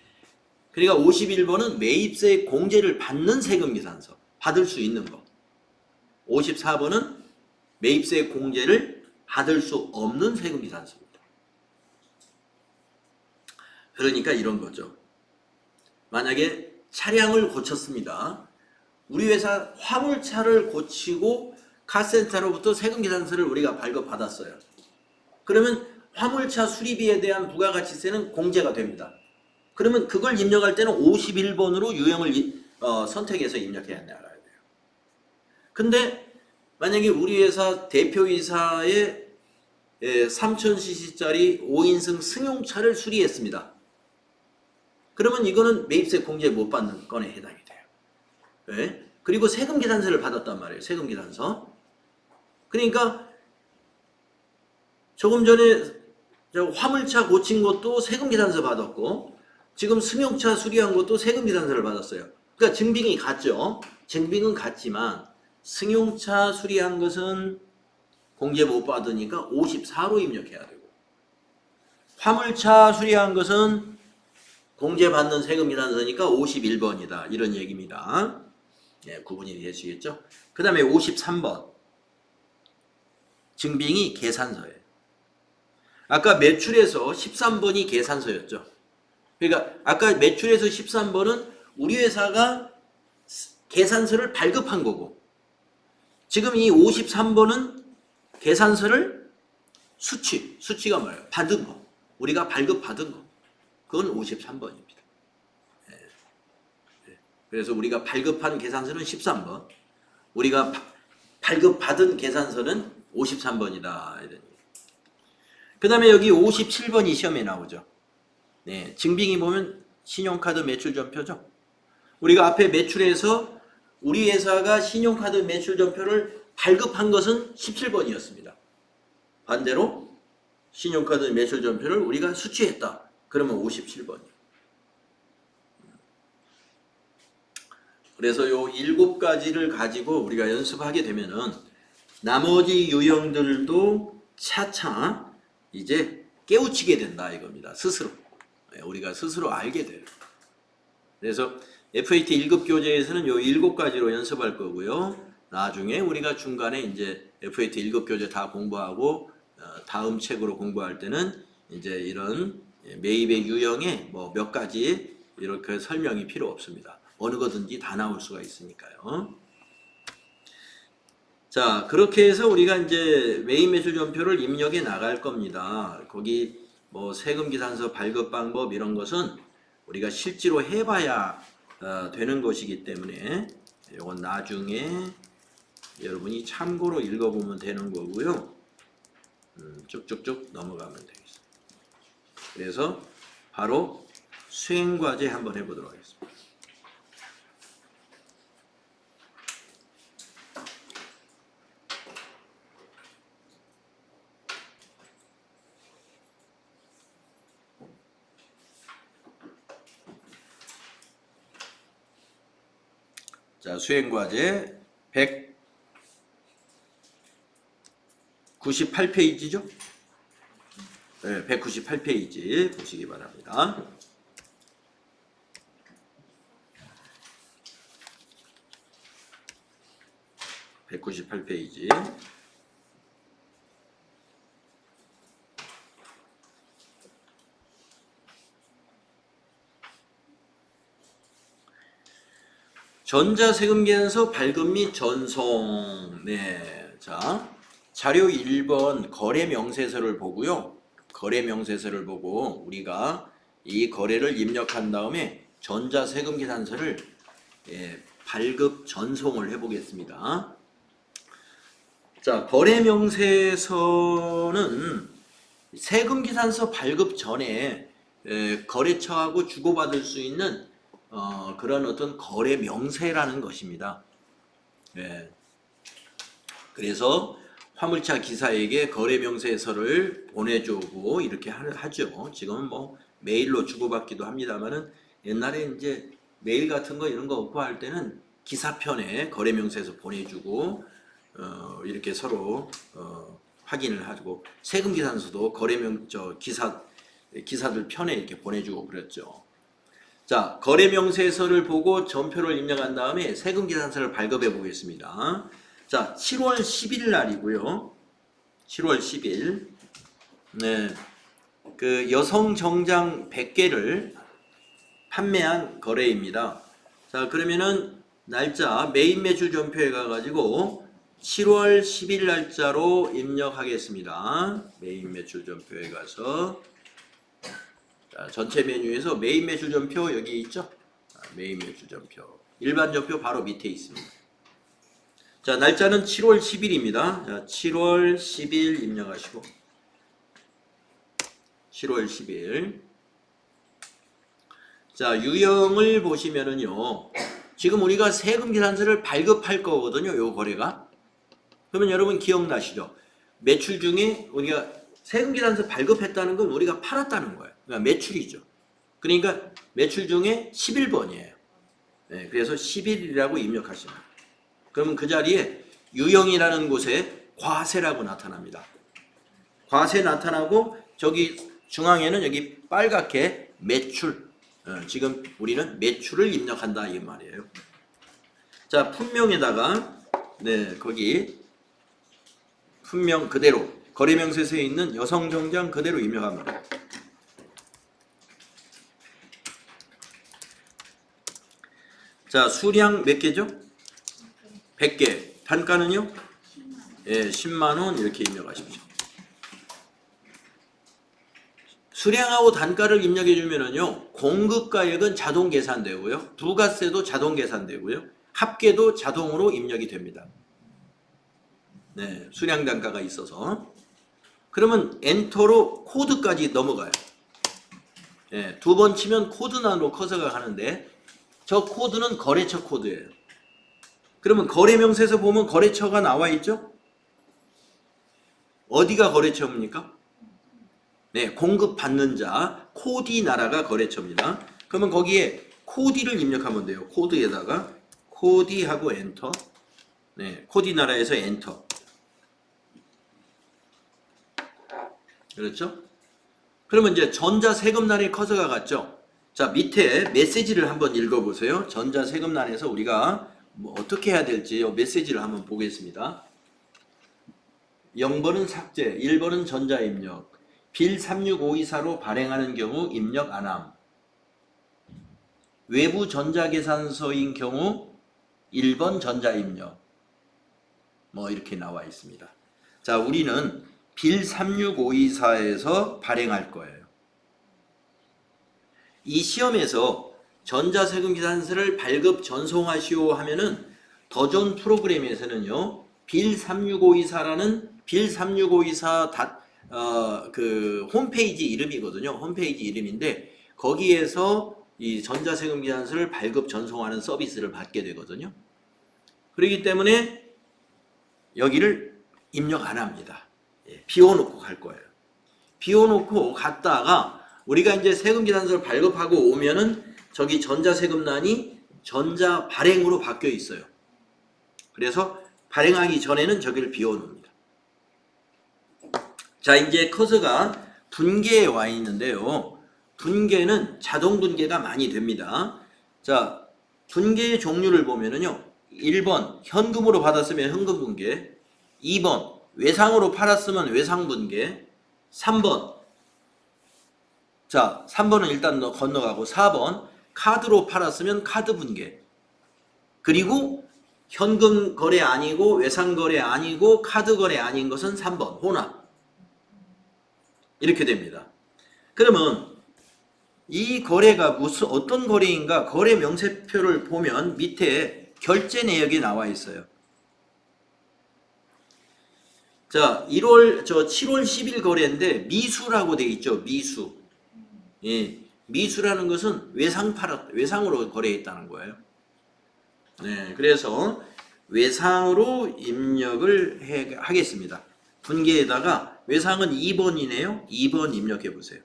그러니까 51번은 매입세액 공제를 받는 세금 계산서. 받을 수 있는 거. 54번은 매입세액 공제를 받을 수 없는 세금 계산서입니다. 그러니까 이런 거죠. 만약에 차량을 고쳤습니다. 우리 회사 화물차를 고치고 카센터로부터 세금 계산서를 우리가 발급받았어요. 그러면 화물차 수리비에 대한 부가가치세는 공제가 됩니다. 그러면 그걸 입력할 때는 51번으로 유형을 선택해서 입력해야 나가야 돼요. 근데 만약에 우리 회사 대표이사의 3000cc짜리 5인승 승용차를 수리했습니다. 그러면 이거는 매입세 공제 못 받는 건에 해당이 돼요. 네? 그리고 세금 계산서를 받았단 말이에요. 세금 계산서. 그러니까 조금 전에 화물차 고친 것도 세금 계산서 받았고 지금 승용차 수리한 것도 세금 계산서를 받았어요. 그러니까 증빙이 같죠. 증빙은 같지만 승용차 수리한 것은 공제 못 받으니까 54로 입력해야 되고 화물차 수리한 것은 공제받는 세금 계산서니까 51번이다. 이런 얘기입니다. 예, 구분이 되시겠죠? 그 다음에 53번. 증빙이 계산서예요. 아까 매출에서 13번이 계산서였죠. 그러니까 아까 매출에서 13번은 우리 회사가 계산서를 발급한 거고 지금 이 53번은 계산서를 수치가 뭐예요? 받은 거. 우리가 발급받은 거. 그건 53번입니다. 그래서 우리가 발급한 계산서는 13번. 우리가 발급받은 계산서는 53번이다. 그 다음에 여기 57번이 시험에 나오죠. 네, 증빙이 보면 신용카드 매출 전표죠. 우리가 앞에 매출에서 우리 회사가 신용카드 매출 전표를 발급한 것은 17번이었습니다. 반대로 신용카드 매출 전표를 우리가 수취했다. 그러면 57번이에요. 그래서 요 7가지를 가지고 우리가 연습하게 되면은 나머지 유형들도 차차 이제 깨우치게 된다 이겁니다. 스스로. 우리가 스스로 알게 돼요. 그래서 FAT 1급 교재에서는 요 7가지로 연습할 거고요. 나중에 우리가 중간에 이제 FAT 1급 교재 다 공부하고 다음 책으로 공부할 때는 이제 이런 매입의 유형에 뭐 몇 가지 이렇게 설명이 필요 없습니다. 어느 거든지 다 나올 수가 있으니까요. 자, 그렇게 해서 우리가 이제 매입 매출 전표를 입력해 나갈 겁니다. 거기 뭐 세금 계산서 발급 방법 이런 것은 우리가 실제로 해봐야 되는 것이기 때문에 이건 나중에 여러분이 참고로 읽어보면 되는 거고요. 쭉쭉쭉 넘어가면 되겠습니다. 그래서 바로 수행과제 한번 해보도록 하겠습니다. 자, 수행과제 198페이지죠? 네, 198페이지 보시기 바랍니다. (198페이지) 전자세금계산서 발급 및 전송. 네, 자, 자료 1번 거래명세서를 보고요. 거래명세서를 보고 우리가 이 거래를 입력한 다음에 전자세금계산서를 발급 전송을 해보겠습니다. 자, 거래명세서는 세금계산서 발급 전에 거래처하고 주고받을 수 있는 그런 어떤 거래 명세라는 것입니다. 그래서 화물차 기사에게 거래 명세서를 보내주고 이렇게 하죠. 지금은 뭐 메일로 주고받기도 합니다만은 옛날에 이제 메일 같은 거 이런 거 없고 할 때는 기사편에 거래 명세서 보내주고 이렇게 서로 확인을 하고 세금 계산서도 기사들 편에 이렇게 보내주고 그랬죠. 자, 거래명세서를 보고 전표를 입력한 다음에 세금계산서를 발급해 보겠습니다. 자, 7월 10일 날이고요. 7월 10일. 네. 그 여성 정장 100개를 판매한 거래입니다. 자, 그러면은 날짜 메인 매출 전표에 가가지고 7월 10일 날짜로 입력하겠습니다. 메인 매출 전표에 가서 자, 전체 메뉴에서 메인 매출 전표 여기 있죠? 메인 매출 전표. 일반 전표 바로 밑에 있습니다. 자, 날짜는 7월 10일입니다. 자, 7월 10일 입력하시고 7월 10일. 자, 유형을 보시면은요. 지금 우리가 세금 계산서를 발급할 거거든요. 요 거래가. 그러면 여러분 기억나시죠? 매출 중에 우리가 세금 계산서 발급했다는 건 우리가 팔았다는 거예요. 그러니까 매출이죠. 그러니까 매출 중에 11번이에요. 네, 그래서 11이라고 입력하시면 그러면 그 자리에 유형이라는 곳에 과세라고 나타납니다. 과세 나타나고 저기 중앙에는 여기 빨갛게 매출. 지금 우리는 매출을 입력한다 이 말이에요. 자, 품명에다가 거기 품명 그대로 거래명세서에 있는 여성 정장 그대로 입력합니다. 자, 수량 몇 개죠? 100개. 단가는요? 10만원 이렇게 입력하십시오. 수량하고 단가를 입력해 주면은요, 공급가액은 자동 계산되고요, 부가세도 자동 계산되고요, 합계도 자동으로 입력이 됩니다. 네, 수량 단가가 있어서. 그러면 엔터로 코드까지 넘어가요. 네, 두 번 치면 코드란으로 커서가 가는데 저 코드는 거래처 코드예요. 그러면 거래명세서 보면 거래처가 나와 있죠? 어디가 거래처입니까? 네, 공급받는 자 코디 나라가 거래처입니다. 그러면 거기에 코디를 입력하면 돼요. 코드에다가 코디하고 엔터. 네, 코디 나라에서 엔터. 그렇죠? 그러면 이제 전자세금란에 커서가 갔죠? 자, 밑에 메시지를 한번 읽어보세요. 전자세금란에서 우리가 뭐 어떻게 해야 될지 메시지를 한번 보겠습니다. 0번은 삭제, 1번은 전자입력. 빌 36524로 발행하는 경우 입력 안함. 외부 전자계산서인 경우 1번 전자입력. 뭐 이렇게 나와 있습니다. 자, 우리는 빌 36524에서 발행할 거예요. 이 시험에서 전자세금 계산서를 발급 전송하시오 하면은 더존 프로그램에서는요, 빌 36524라는 빌 36524 그 홈페이지 이름이거든요. 홈페이지 이름인데 거기에서 이 전자세금 계산서를 발급 전송하는 서비스를 받게 되거든요. 그렇기 때문에 여기를 입력 안 합니다. 예, 비워놓고 갈 거예요. 비워놓고 갔다가 우리가 이제 세금 계산서를 발급하고 오면은 저기 전자세금란이 전자 발행으로 바뀌어 있어요. 그래서 발행하기 전에는 저기를 비워놓습니다. 자, 이제 커서가 분계에 와 있는데요. 분계는 자동 분계가 많이 됩니다. 자, 분계의 종류를 보면은요. 1번 현금으로 받았으면 현금 분계, 2번 외상으로 팔았으면 외상 분계, 3번 자 3번은 일단 건너가고 4번 카드로 팔았으면 카드 분계, 그리고 현금 거래 아니고 외상 거래 아니고 카드 거래 아닌 것은 3번 혼합. 이렇게 됩니다. 그러면 이 거래가 무슨 어떤 거래인가 거래 명세표를 보면 밑에 결제 내역이 나와 있어요. 자, 7월 10일 거래인데 미수라고 돼 있죠. 미수. 예. 미수라는 것은 외상으로 거래했다는 거예요. 네, 그래서 외상으로 입력을 하겠습니다. 분계에다가 외상은 2번이네요. 2번 입력해 보세요.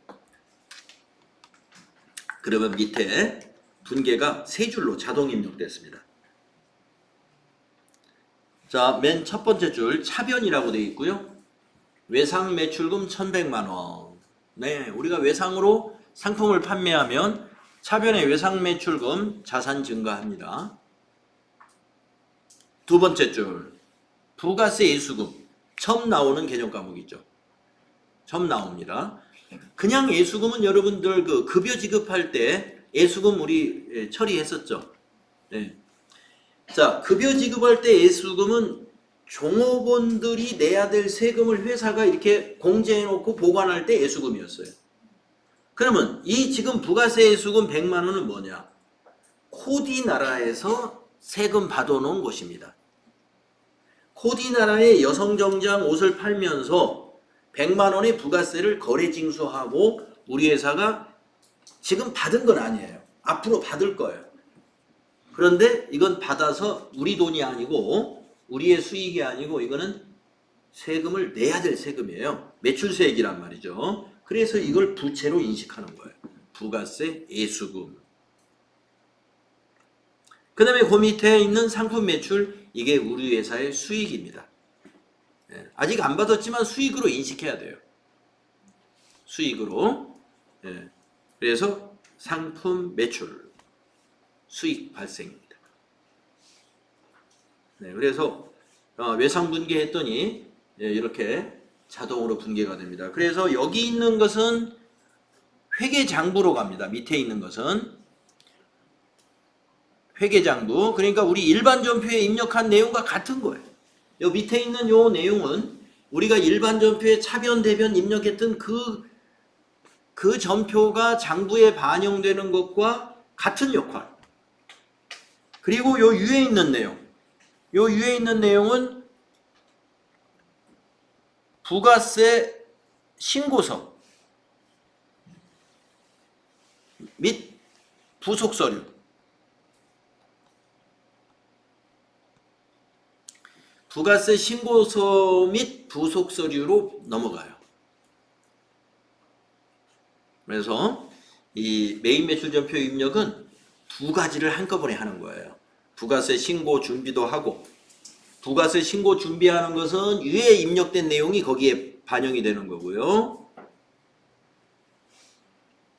그러면 밑에 분계가 세 줄로 자동 입력됐습니다. 자, 맨 첫 번째 줄 차변이라고 되어 있고요. 외상 매출금 1,100만 원. 네, 우리가 외상으로 상품을 판매하면 차변의 외상 매출금 자산 증가합니다. 두 번째 줄 부가세 예수금 처음 나오는 개념 과목이죠. 처음 나옵니다. 그냥 예수금은 여러분들 그 급여 지급할 때 예수금 우리 처리했었죠. 네. 자, 급여 지급할 때 예수금은 종업원들이 내야 될 세금을 회사가 이렇게 공제해 놓고 보관할 때 예수금이었어요. 그러면 이 지금 부가세 예수금 100만 원은 뭐냐? 코디 나라에서 세금 받아놓은 것입니다. 코디 나라의 여성 정장 옷을 팔면서 100만 원의 부가세를 거래 징수하고 우리 회사가 지금 받은 건 아니에요. 앞으로 받을 거예요. 그런데 이건 받아서 우리 돈이 아니고 우리의 수익이 아니고 이거는 세금을 내야 될 세금이에요. 매출세액이란 말이죠. 그래서 이걸 부채로 인식하는 거예요. 부가세 예수금. 그 다음에 그 밑에 있는 상품 매출, 이게 우리 회사의 수익입니다. 아직 안 받았지만 수익으로 인식해야 돼요. 수익으로. 그래서 상품 매출, 수익 발생입니다. 그래서 외상 분계했더니 이렇게 자동으로 분계가 됩니다. 그래서 여기 있는 것은 회계장부로 갑니다. 밑에 있는 것은 회계장부. 그러니까 우리 일반 전표에 입력한 내용과 같은 거예요. 요 밑에 있는 요 내용은 우리가 일반 전표에 차변, 대변 입력했던 그 전표가 장부에 반영되는 것과 같은 역할. 그리고 요 위에 있는 내용. 요 위에 있는 내용은 부가세 신고서 및 부속서류. 부가세 신고서 및 부속서류로 넘어가요. 그래서 이 메인 매출전표 입력은 두 가지를 한꺼번에 하는 거예요. 부가세 신고 준비도 하고, 부가세 신고 준비하는 것은 위에 입력된 내용이 거기에 반영이 되는 거고요.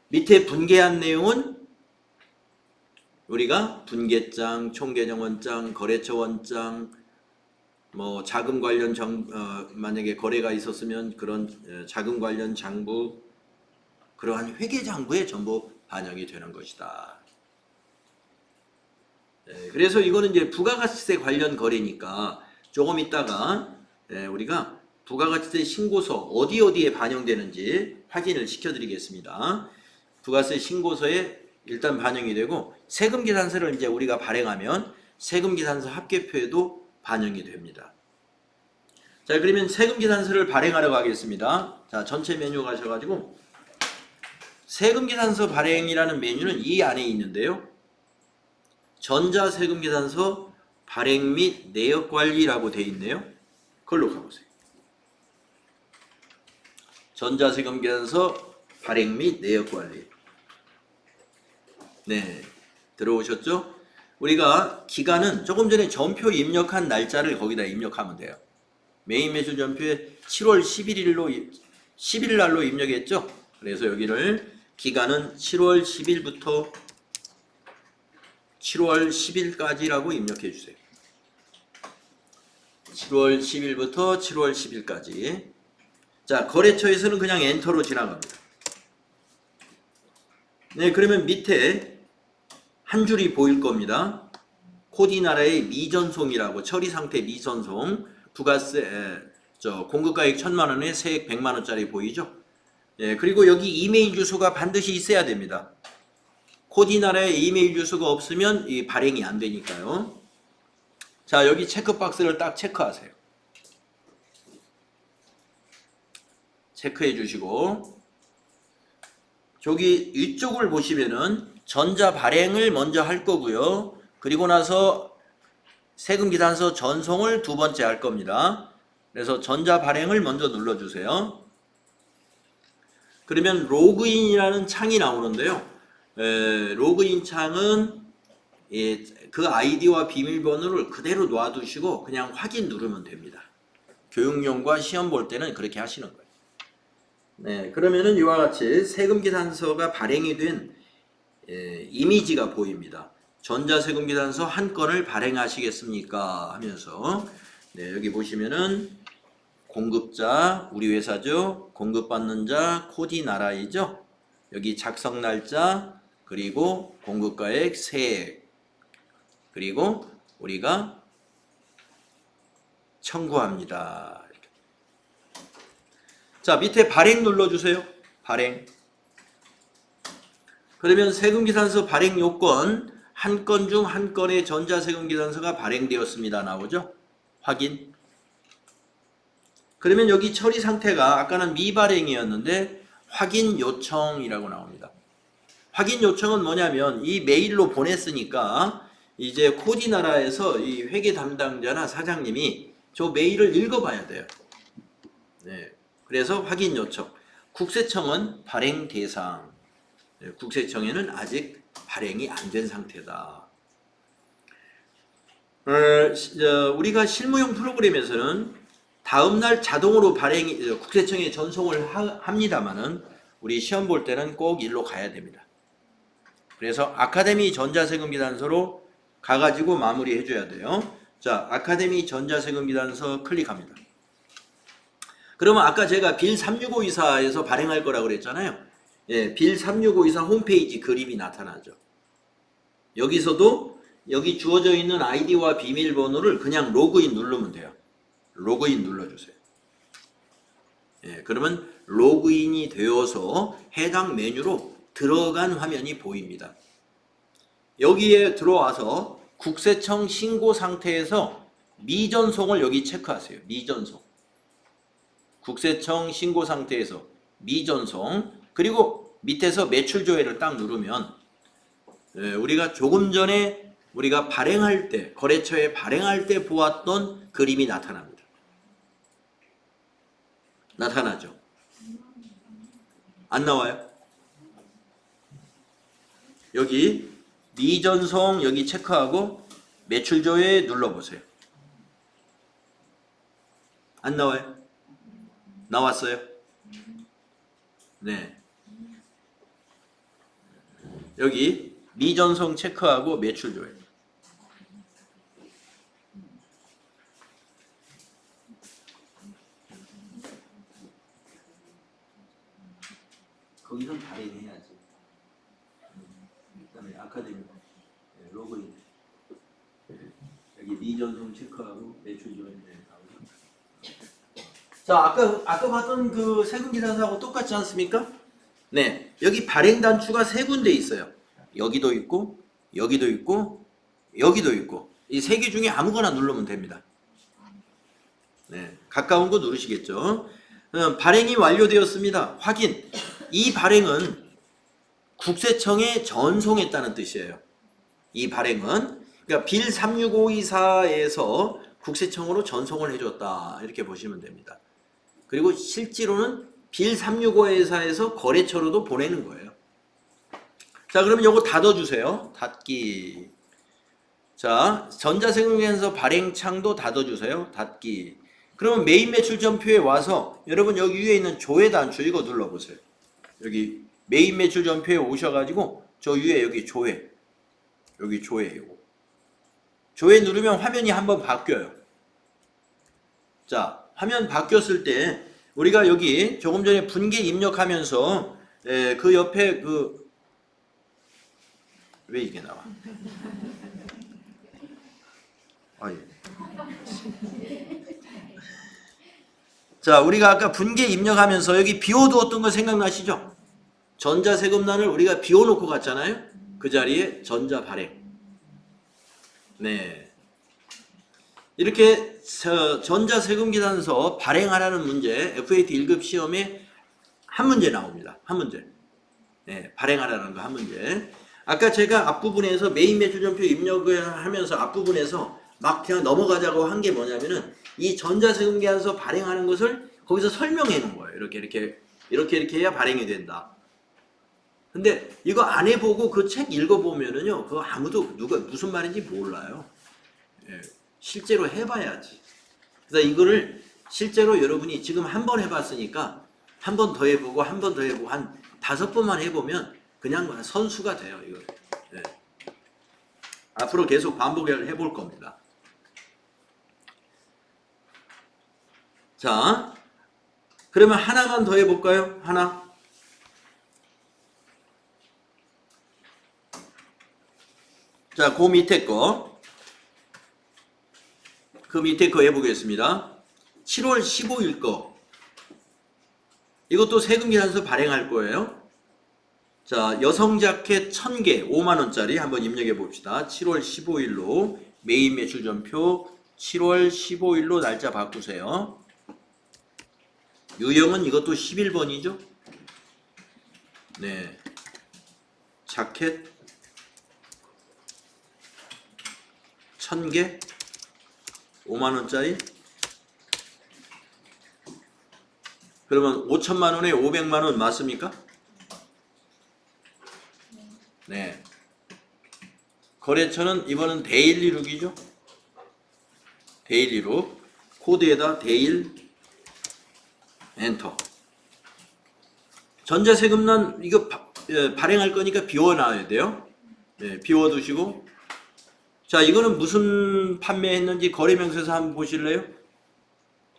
밑에 분계한 내용은 우리가 분계장, 총계정원장, 거래처원장, 뭐 자금 관련 만약에 거래가 있었으면 그런 자금 관련 장부, 그러한 회계장부에 전부 반영이 되는 것이다. 그래서 이거는 이제 부가가치세 관련 거래니까 조금 있다가 우리가 부가가치세 신고서 어디에 반영되는지 확인을 시켜드리겠습니다. 부가세 신고서에 일단 반영이 되고 세금계산서를 이제 우리가 발행하면 세금계산서 합계표에도 반영이 됩니다. 자, 그러면 세금계산서를 발행하려고 하겠습니다. 자, 전체 메뉴 가셔가지고 세금계산서 발행이라는 메뉴는 이 안에 있는데요. 전자세금계산서 발행 및 내역관리라고 되어 있네요. 그걸로 가보세요. 전자세금계산서 발행 및 내역관리. 네, 들어오셨죠? 우리가 기간은 조금 전에 전표 입력한 날짜를 거기다 입력하면 돼요. 메인 매출 전표에 7월 11일 날로 입력했죠? 그래서 여기를 기간은 7월 10일부터 7월 10일까지라고 입력해 주세요. 7월 10일부터 7월 10일까지. 자, 거래처에서는 그냥 엔터로 지나갑니다. 네, 그러면 밑에 한 줄이 보일 겁니다. 코디나라의 미전송이라고, 처리 상태 미전송, 부가세, 공급가액 1,000만원에 세액 100만원짜리 보이죠? 예, 그리고 여기 이메일 주소가 반드시 있어야 됩니다. 코디나라의 이메일 주소가 없으면 이 발행이 안 되니까요. 자, 여기 체크박스를 딱 체크하세요. 체크해 주시고, 저기 이쪽을 보시면은 전자 발행을 먼저 할 거고요. 그리고 나서 세금계산서 전송을 두 번째 할 겁니다. 그래서 전자 발행을 먼저 눌러주세요. 그러면 로그인이라는 창이 나오는데요. 로그인 창은 그 아이디와 비밀번호를 그대로 놔두시고 그냥 확인 누르면 됩니다. 교육용과 시험 볼 때는 그렇게 하시는 거예요. 네, 그러면은 이와 같이 세금계산서가 발행이 된 이미지가 보입니다. 전자세금계산서 한 건을 발행하시겠습니까? 하면서 네, 여기 보시면은 공급자, 우리 회사죠. 공급받는 자, 코디나라이죠. 여기 작성 날짜, 그리고 공급가액, 세액, 그리고 우리가 청구합니다. 자, 밑에 발행 눌러주세요. 발행. 그러면 세금계산서 발행 요건 한 건 중 한 건의 전자세금계산서가 발행되었습니다. 나오죠? 확인. 그러면 여기 처리 상태가 아까는 미발행이었는데 확인 요청이라고 나옵니다. 확인 요청은 뭐냐면 이 메일로 보냈으니까 이제 코디나라에서 이 회계 담당자나 사장님이 저 메일을 읽어봐야 돼요. 네. 그래서 확인 요청. 국세청은 발행 대상. 국세청에는 아직 발행이 안 된 상태다. 우리가 실무용 프로그램에서는 다음날 자동으로 국세청에 전송을 합니다만은 우리 시험 볼 때는 꼭 일로 가야 됩니다. 그래서 아카데미 전자세금계산서로 가가지고 마무리 해줘야 돼요. 자, 아카데미 전자세금계산서 클릭합니다. 그러면 아까 제가 빌 36524에서 발행할 거라고 그랬잖아요. 예, 빌 36524 홈페이지 그림이 나타나죠. 여기서도 여기 주어져 있는 아이디와 비밀번호를 그냥 로그인 누르면 돼요. 로그인 눌러주세요. 예, 그러면 로그인이 되어서 해당 메뉴로 들어간 화면이 보입니다. 여기에 들어와서 국세청 신고 상태에서 미전송을 여기 체크하세요. 미전송. 국세청 신고 상태에서 미전송, 그리고 밑에서 매출 조회를 딱 누르면 우리가 조금 전에 우리가 발행할 때, 거래처에 발행할 때 보았던 그림이 나타납니다. 나타나죠? 안 나와요? 여기 미전송 여기 체크하고 매출 조회 눌러보세요. 안 나와요? 나왔어요? 네. 여기 미전송 체크하고 매출 조회. 거기선 발행해야지. 그다음에 아카데미 로그인. 여기 미전송 체크하고 매출 조회. 자, 아까 봤던 그 세금계산서하고 똑같지 않습니까? 네, 여기 발행 단추가 세 군데 있어요. 여기도 있고, 여기도 있고, 여기도 있고. 이 세 개 중에 아무거나 누르면 됩니다. 네, 가까운 거 누르시겠죠. 발행이 완료되었습니다. 확인. 이 발행은 국세청에 전송했다는 뜻이에요. 이 발행은 그러니까 빌 36524에서 국세청으로 전송을 해줬다 이렇게 보시면 됩니다. 그리고 실제로는 빌 36524에서 거래처로도 보내는 거예요. 자, 그러면 요거 닫아주세요. 닫기. 자, 전자세금계산서 발행창도 닫아주세요. 닫기. 그러면 메인 매출 전표에 와서 여러분 여기 위에 있는 조회 단추 이거 눌러보세요. 여기 메인 매출 전표에 오셔가지고 저 위에 여기 조회. 여기 조회 요거. 조회 누르면 화면이 한번 바뀌어요. 자, 화면 바뀌었을 때 우리가 여기 조금 전에 분계 입력하면서 그 옆에 그 왜 이게 나와? 아, 예. 자, 우리가 아까 분계 입력하면서 여기 비워두었던 거 생각나시죠? 전자세금란을 우리가 비워놓고 갔잖아요. 그 자리에 전자발행. 네. 이렇게 전자세금계산서 발행하라는 문제 FAT 1급 시험에 한 문제 나옵니다. 한 문제. 네, 발행하라는 거 한 문제. 아까 제가 앞부분에서 메인 매출전표 입력을 하면서 앞부분에서 막 그냥 넘어가자고 한 게 뭐냐면은 이 전자세금계산서 발행하는 것을 거기서 설명해 놓은 거예요. 이렇게 해야 발행이 된다. 근데 이거 안 해보고 그 책 읽어보면은요, 그거 아무도 누가 무슨 말인지 몰라요. 예, 실제로 해봐야지. 그래서 이거를 실제로 여러분이 지금 한 번 해봤으니까 한 번 더 해보고 한 번 더 해보고 한 5번만 해보면 그냥 선수가 돼요. 이거. 예. 앞으로 계속 반복을 해볼 겁니다. 자, 그러면 하나만 더 해볼까요? 하나. 자, 그 밑에 거. 그 밑에 거 해보겠습니다. 7월 15일 거. 이것도 세금계산서 발행할 거예요. 자, 여성 자켓 1000개 5만원짜리 한번 입력해 봅시다. 7월 15일로 메인 매출 전표 7월 15일로 날짜 바꾸세요. 유형은 이것도 11번이죠. 네. 자켓 1000개 5만원짜리. 그러면 5천만원에 500만원 맞습니까? 네. 거래처는 이번은 데일리룩이죠. 데일리룩. 코드에다 데일 엔터. 전자세금란 이거 발행할 거니까 비워놔야 돼요. 네, 비워두시고. 자, 이거는 무슨 판매했는지 거래명세서 한번 보실래요?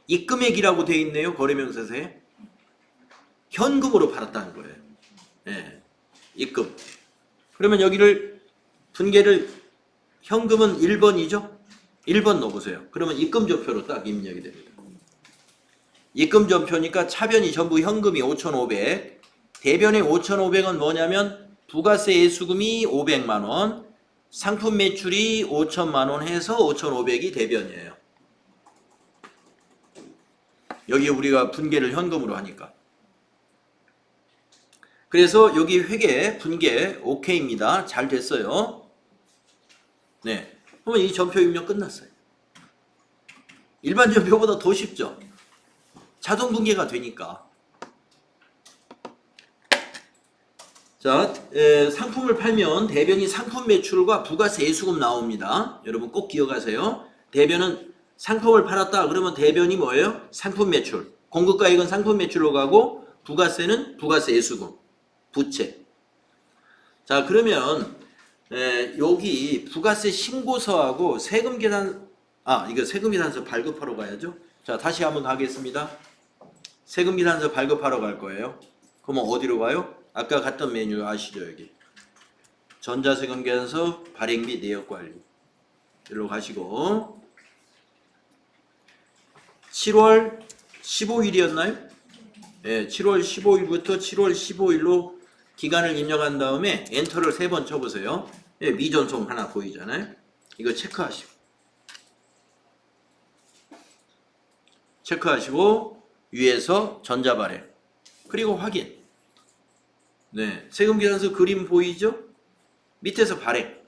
입금액이라고 되어 있네요. 거래명세서에. 현금으로 팔았다는 거예요. 네, 입금. 그러면 여기를 분계를 현금은 1번이죠? 1번 넣어보세요. 그러면 입금전표로 딱 입력이 됩니다. 입금전표니까 차변이 전부 현금이 5,500. 대변의 5,500은 뭐냐면 부가세 예수금이 500만원, 상품 매출이 5천만원 해서 5,500이 대변이에요. 여기 우리가 분계를 현금으로 하니까. 그래서 여기 회계, 분계 OK입니다. 잘 됐어요. 네. 그러면 이 전표 입력 끝났어요. 일반 전표보다 더 쉽죠? 자동 분계가 되니까. 자, 상품을 팔면 대변이 상품 매출과 부가세 예수금 나옵니다. 여러분 꼭 기억하세요. 대변은 상품을 팔았다 그러면 대변이 뭐예요? 상품 매출. 공급가액은 상품 매출로 가고 부가세는 부가세 예수금. 부채. 자, 그러면 여기 부가세 신고서하고 세금계산 이거 세금계산서 발급하러 가야죠. 자, 다시 한번 가겠습니다. 세금계산서 발급하러 갈 거예요. 그러면 어디로 가요? 아까 갔던 메뉴 아시죠? 여기 전자세금계산서 발행 및 내역관리 여기로 가시고 7월 15일이었나요? 네, 7월 15일부터 7월 15일로 기간을 입력한 다음에 엔터를 3번 쳐보세요. 네, 미전송 하나 보이잖아요. 이거 체크하시고 체크하시고 위에서 전자 발행 그리고 확인. 네, 세금계산서 그림 보이죠? 밑에서 발행.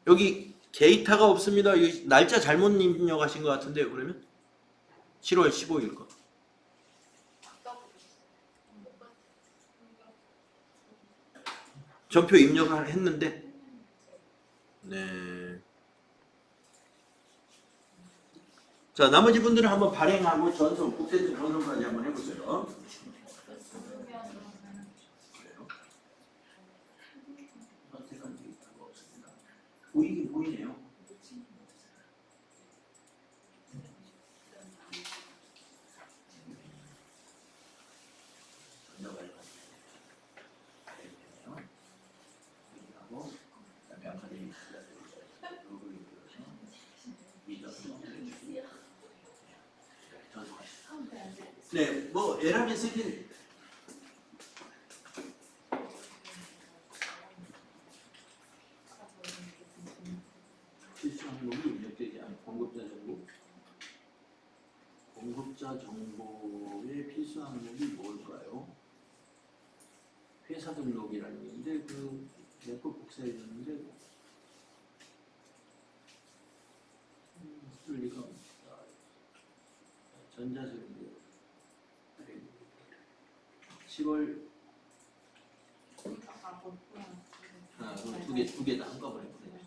여기 데이터가 없습니다. 날짜 잘못 입력하신 것 같은데요. 그러면 7월 15일 거. 전표 입력을 했는데 네. 자, 나머지 분들은 한번 발행하고 전송, 국세청 전송까지 한번 해보세요. 선택한 데이터가 없습니다. 보이긴 보이네요. 네, 뭐 에라면 쓰긴 필수 항목이 입력되지 않은 공급자 정보. 공급자 정보의 필수 항목이 뭘까요? 회사 등록이라는 건데 그 내거 복사했는데 쓸 리가 없다. 전자세금 10월 두 개 다 한꺼번에 보내주세요.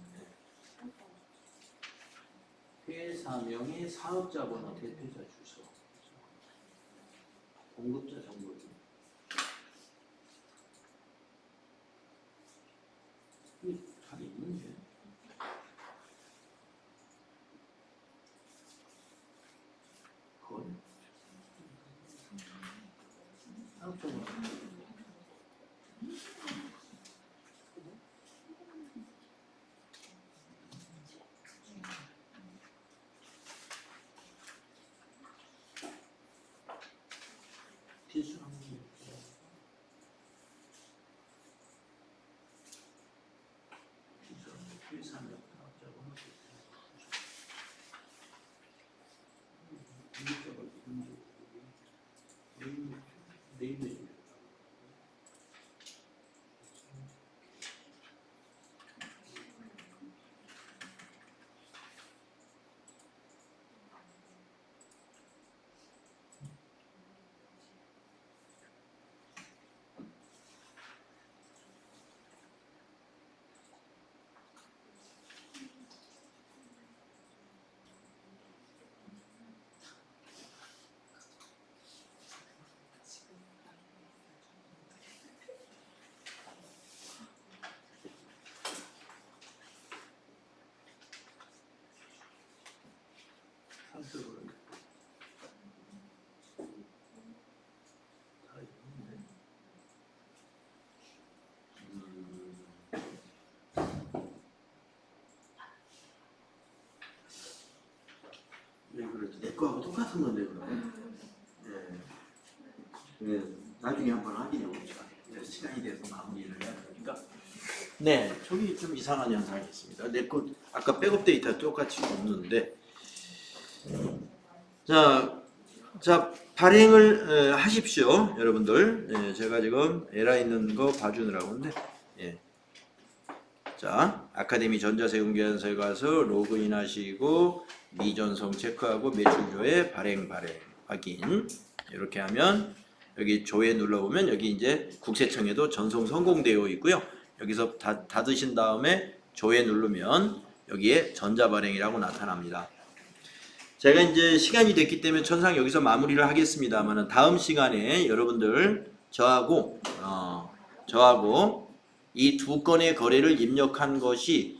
회사명의 사업자 번호, 대표자 주소, 공급자 정보. 이게 다 있는데. 그건 사업자 번호. 필수 항목이 회사명 사업자 번호. 네이버 상식으로 다 있는데. 네, 그렇죠. 내 거하고 똑같은 건데 그러면. 네. 네, 나중에 한번 확인해 봅시다. 시간이 돼서 마무리를 해야 되니까. 네, 저기 좀 이상한 현상이 있습니다. 내 거 아까 백업 데이터 똑같이 없는데. 자, 발행을 하십시오, 여러분들. 네, 제가 지금 에러 있는 거 봐주느라고 하는데. 예. 자, 아카데미 전자세금계산서에 가서 로그인 하시고 미전송 체크하고 매출조회 발행 확인. 이렇게 하면 여기 조회 눌러보면 여기 이제 국세청에도 전송 성공되어 있고요. 여기서 닫으신 다음에 조회 누르면 여기에 전자발행이라고 나타납니다. 제가 이제 시간이 됐기 때문에 천상 여기서 마무리를 하겠습니다만 다음 시간에 여러분들 저하고 이 두 건의 거래를 입력한 것이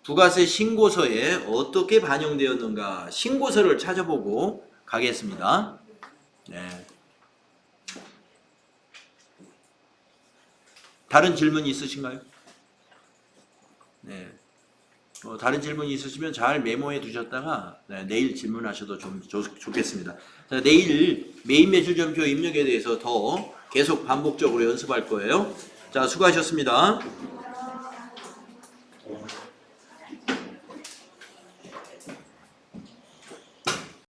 부가세 신고서에 어떻게 반영되었는가 신고서를 찾아보고 가겠습니다. 네. 다른 질문 있으신가요? 네. 다른 질문 있으시면 잘 메모해 두셨다가 내일 질문하셔도 좀 좋겠습니다. 자, 내일 메인 매출점표 입력에 대해서 더 계속 반복적으로 연습할 거예요. 자, 수고하셨습니다.